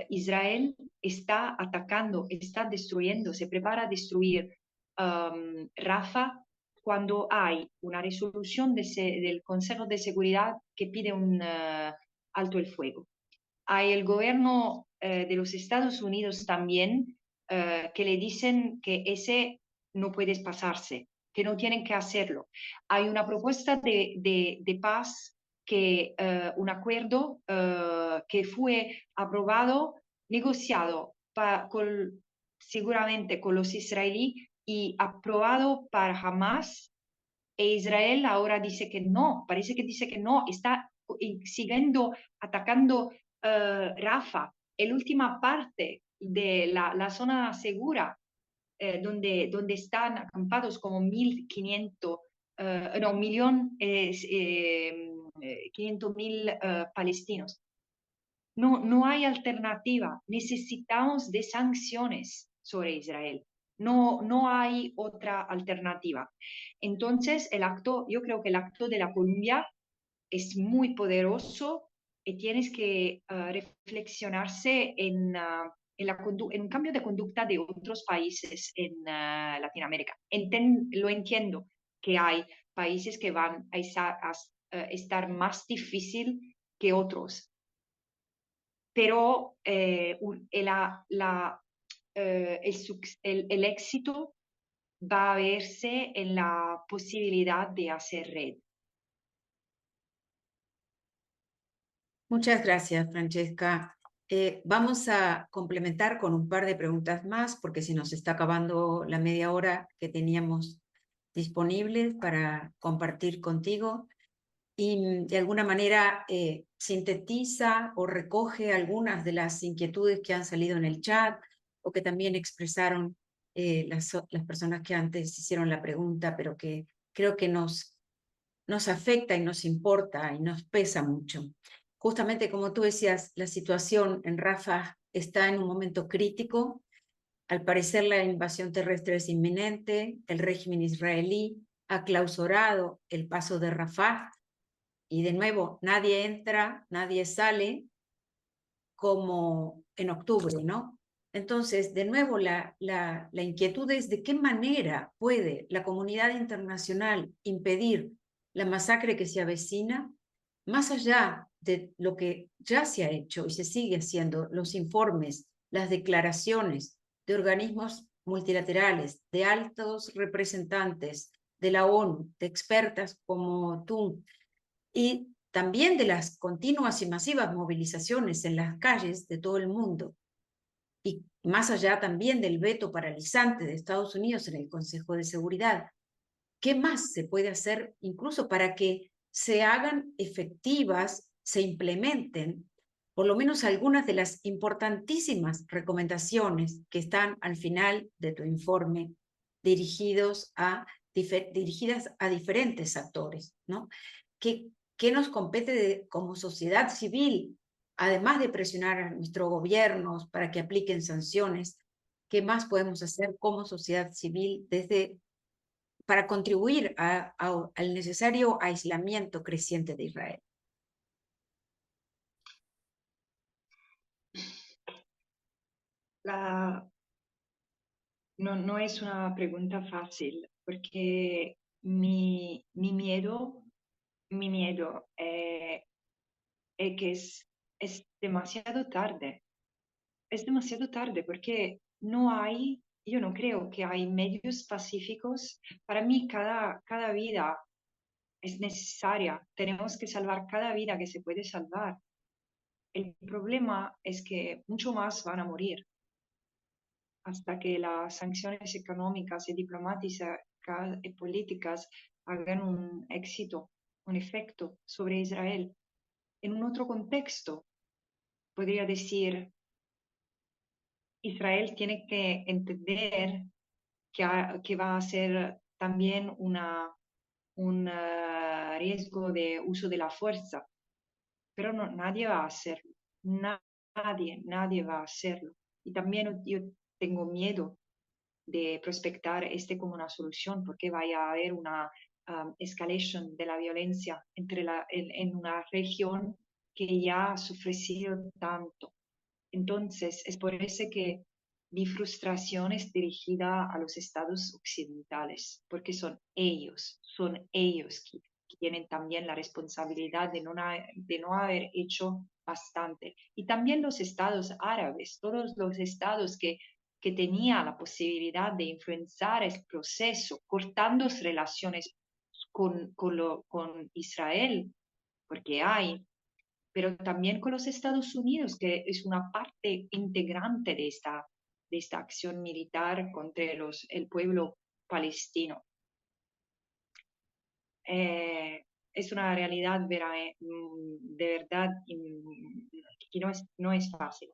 [SPEAKER 2] Israel está atacando, está destruyendo, se prepara a destruir Rafah cuando hay una resolución del Consejo de Seguridad que pide un alto el fuego. Hay el gobierno de los Estados Unidos también que le dicen que ese no puede pasarse, que no tienen que hacerlo. Hay una propuesta de paz, un acuerdo que fue aprobado, negociado seguramente con los israelíes y aprobado para Hamas. E Israel ahora dice que no, parece que dice que no, está siguiendo atacando Rafah, la última parte de la zona segura, donde están acampados como 1.500, no, 1.500.000 palestinos. No hay alternativa. Necesitamos de sanciones sobre Israel. No hay otra alternativa. Entonces, yo creo que el acto de la Columbia es muy poderoso y tienes que reflexionarse en un cambio de conducta de otros países en Latinoamérica. Lo entiendo que hay países que van a estar más difícil que otros, pero el éxito va a verse en la posibilidad de hacer red.
[SPEAKER 3] Muchas gracias, Francesca. Vamos a complementar con un par de preguntas más, porque se nos está acabando la media hora que teníamos disponible para compartir contigo. Y de alguna manera sintetiza o recoge algunas de las inquietudes que han salido en el chat o que también expresaron las personas que antes hicieron la pregunta, pero que creo que nos afecta y nos importa y nos pesa mucho. Justamente como tú decías, la situación en Rafah está en un momento crítico. Al parecer la invasión terrestre es inminente, el régimen israelí ha clausurado el paso de Rafah y de nuevo nadie entra, nadie sale como en octubre, ¿no? Entonces, de nuevo, la inquietud es de qué manera puede la comunidad internacional impedir la masacre que se avecina, más allá de lo que ya se ha hecho y se sigue haciendo, los informes, las declaraciones de organismos multilaterales, de altos representantes de la ONU, de expertas como tú, y también de las continuas y masivas movilizaciones en las calles de todo el mundo, y más allá también del veto paralizante de Estados Unidos en el Consejo de Seguridad. ¿Qué más se puede hacer incluso para que se hagan efectivas, se implementen por lo menos algunas de las importantísimas recomendaciones que están al final de tu informe dirigidas a diferentes actores, ¿no? ¿Qué nos compete como sociedad civil, además de presionar a nuestros gobiernos para que apliquen sanciones? ¿Qué más podemos hacer como sociedad civil para contribuir al necesario aislamiento creciente de Israel?
[SPEAKER 2] No es una pregunta fácil, porque mi miedo es que es demasiado tarde. Es demasiado tarde porque yo no creo que hay medios pacíficos. Para mí cada vida es necesaria. Tenemos que salvar cada vida que se puede salvar. El problema es que mucho más van a morir hasta que las sanciones económicas y diplomáticas y políticas hagan un éxito, un efecto sobre Israel. En un otro contexto, podría decir, Israel tiene que entender que va a ser también un riesgo de uso de la fuerza, pero nadie va a hacerlo, nadie va a hacerlo. Y también yo tengo miedo de prospectar como una solución, porque vaya a haber una escalation de la violencia en una región que ya ha sufrido tanto. Entonces, es por eso que mi frustración es dirigida a los estados occidentales, porque son ellos que tienen también la responsabilidad de no haber hecho bastante. Y también los estados árabes, todos los estados que tenían la posibilidad de influenciar el proceso, cortando relaciones con Israel, porque pero también con los Estados Unidos, que es una parte integrante de esta acción militar contra el pueblo palestino. Es una realidad de verdad que no es fácil.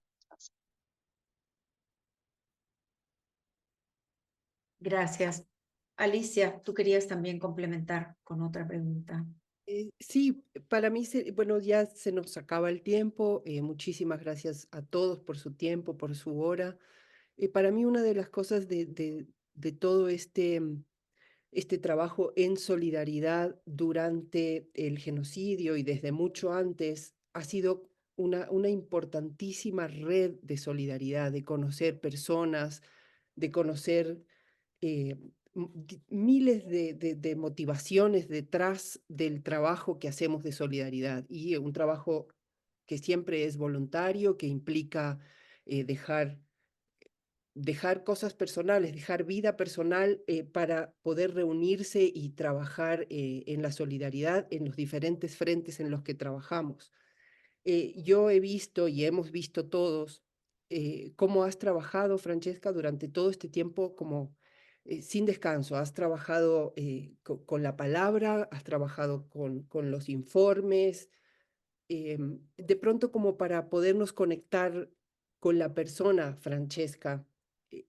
[SPEAKER 3] Gracias. Alicia, tú querías también complementar con otra pregunta.
[SPEAKER 1] Sí, para mí, bueno, ya se nos acaba el tiempo. Muchísimas gracias a todos por su tiempo, por su hora. Para mí una de las cosas de todo este trabajo en solidaridad durante el genocidio y desde mucho antes ha sido una importantísima red de solidaridad, de conocer personas, de conocer miles de motivaciones detrás del trabajo que hacemos de solidaridad, y un trabajo que siempre es voluntario, que implica dejar cosas personales, dejar vida personal para poder reunirse y trabajar en la solidaridad en los diferentes frentes en los que trabajamos. Yo he visto y hemos visto todos cómo has trabajado, Francesca, durante todo este tiempo como sin descanso. Has trabajado con la palabra, has trabajado con los informes, de pronto como para podernos conectar con la persona, Francesca. eh,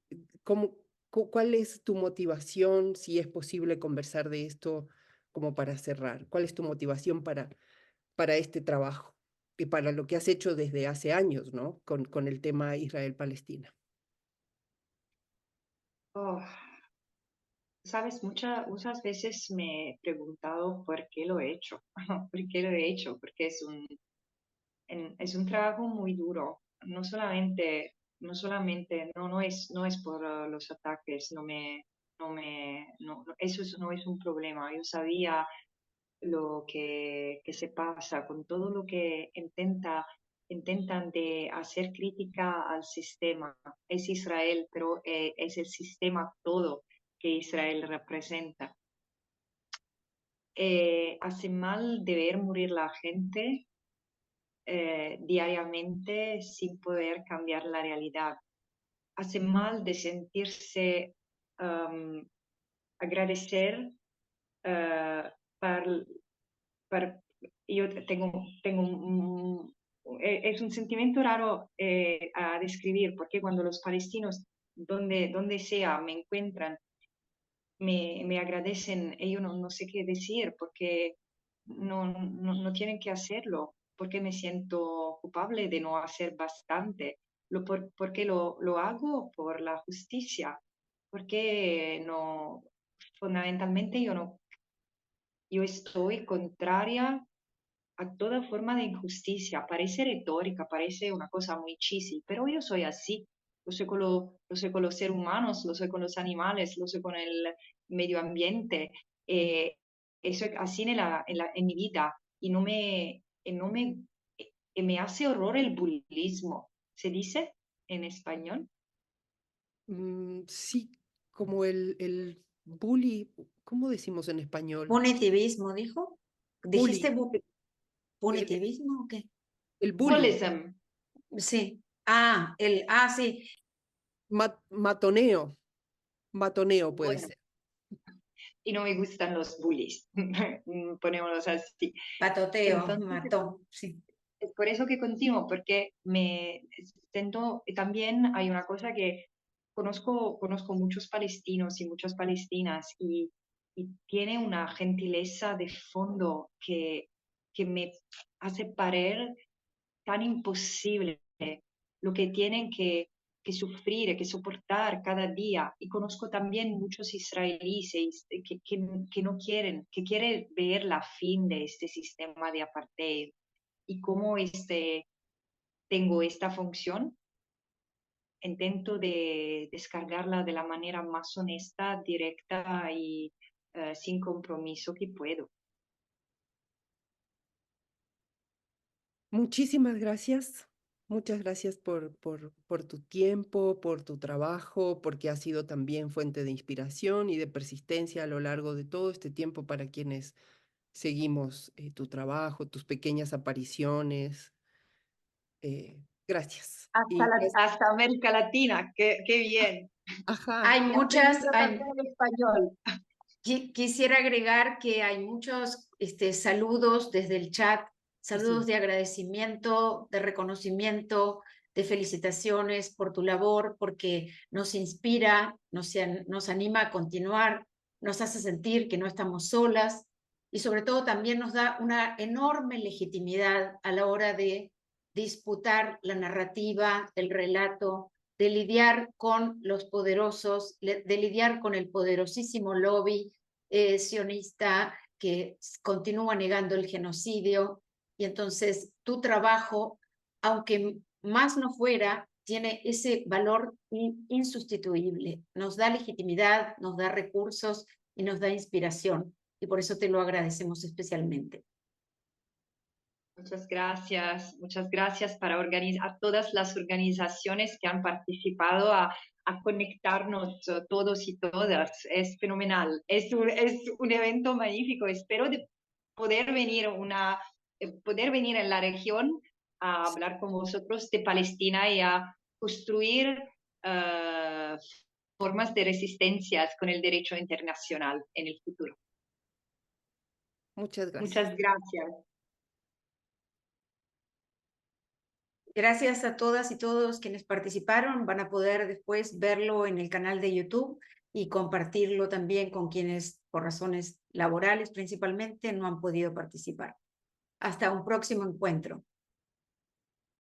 [SPEAKER 1] ¿Cuál es tu motivación, si es posible conversar de esto como para cerrar? ¿Cuál es tu motivación para este trabajo y para lo que has hecho desde hace años, ¿no? Con el tema Israel-Palestina.
[SPEAKER 2] Oh, sabes, muchas veces me he preguntado por qué lo he hecho, por qué lo he hecho, porque es un trabajo muy duro. No es por los ataques, no es un problema. Yo sabía lo que se pasa con todo lo que intentan de hacer crítica al sistema. Es Israel, pero es el sistema todo que Israel representa. Hace mal de ver morir la gente diariamente sin poder cambiar la realidad. Hace mal de sentirse agradecer por, yo es un sentimiento raro a describir, porque cuando los palestinos, donde sea, me encuentran, me agradecen, ellos no sé qué decir, porque no tienen que hacerlo, porque me siento culpable de no hacer bastante, porque lo hago por la justicia, porque no, fundamentalmente yo estoy contraria a toda forma de injusticia. Parece retórica, parece una cosa muy cheesy, pero yo soy así. Lo soy con los seres humanos, lo soy con los animales, lo soy con el medio ambiente. Eso es así en mi vida y me hace horror el bullismo. ¿Se dice en español?
[SPEAKER 1] Sí, como el bully, ¿cómo decimos en español?
[SPEAKER 3] Punitivismo, dijo. ¿Dijiste
[SPEAKER 1] Bully, el,
[SPEAKER 3] punitivismo o qué?
[SPEAKER 1] el bullying,
[SPEAKER 2] Bullism.
[SPEAKER 3] Sí. Sí.
[SPEAKER 1] matoneo puede
[SPEAKER 2] Bueno,
[SPEAKER 1] ser.
[SPEAKER 2] y no me gustan los bullies, ponémoslos así.
[SPEAKER 3] Patoteo,
[SPEAKER 2] Entonces,
[SPEAKER 3] mató, sí.
[SPEAKER 2] es por eso que continúo, porque me siento, también hay una cosa que conozco muchos palestinos y muchas palestinas y tiene una gentileza de fondo que me hace parecer tan imposible lo que tienen que sufrir, que soportar cada día. Y conozco también muchos israelíes que no quieren, que quieren ver la fin de este sistema de apartheid y cómo tengo esta función, intento de descargarla de la manera más honesta, directa y sin compromiso que puedo.
[SPEAKER 1] Muchísimas gracias. Muchas gracias por tu tiempo, por tu trabajo, porque ha sido también fuente de inspiración y de persistencia a lo largo de todo este tiempo para quienes seguimos tu trabajo, tus pequeñas apariciones. Gracias.
[SPEAKER 2] Hasta América Latina, qué bien.
[SPEAKER 1] Ajá.
[SPEAKER 3] Hay
[SPEAKER 2] He
[SPEAKER 3] muchas,
[SPEAKER 2] aprendido también el español.
[SPEAKER 3] quisiera agregar que hay muchos saludos desde el chat, saludos de agradecimiento, de reconocimiento, de felicitaciones por tu labor, porque nos inspira, nos anima a continuar, nos hace sentir que no estamos solas y sobre todo también nos da una enorme legitimidad a la hora de disputar la narrativa, el relato de lidiar con los poderosos, de lidiar con el poderosísimo lobby sionista que continúa negando el genocidio. Y entonces tu trabajo, aunque más no fuera, tiene ese valor insustituible. Nos da legitimidad, nos da recursos y nos da inspiración. Y por eso te lo agradecemos especialmente.
[SPEAKER 2] Muchas gracias para a todas las organizaciones que han participado a conectarnos todos y todas. Es fenomenal, es un evento magnífico. Espero de poder venir, poder venir en la región a hablar con vosotros de Palestina y a construir formas de resistencia con el derecho internacional en el futuro.
[SPEAKER 1] Muchas gracias.
[SPEAKER 2] Muchas gracias.
[SPEAKER 3] Gracias a todas y todos quienes participaron. Van a poder después verlo en el canal de YouTube y compartirlo también con quienes, por razones laborales principalmente, no han podido participar. Hasta un próximo encuentro.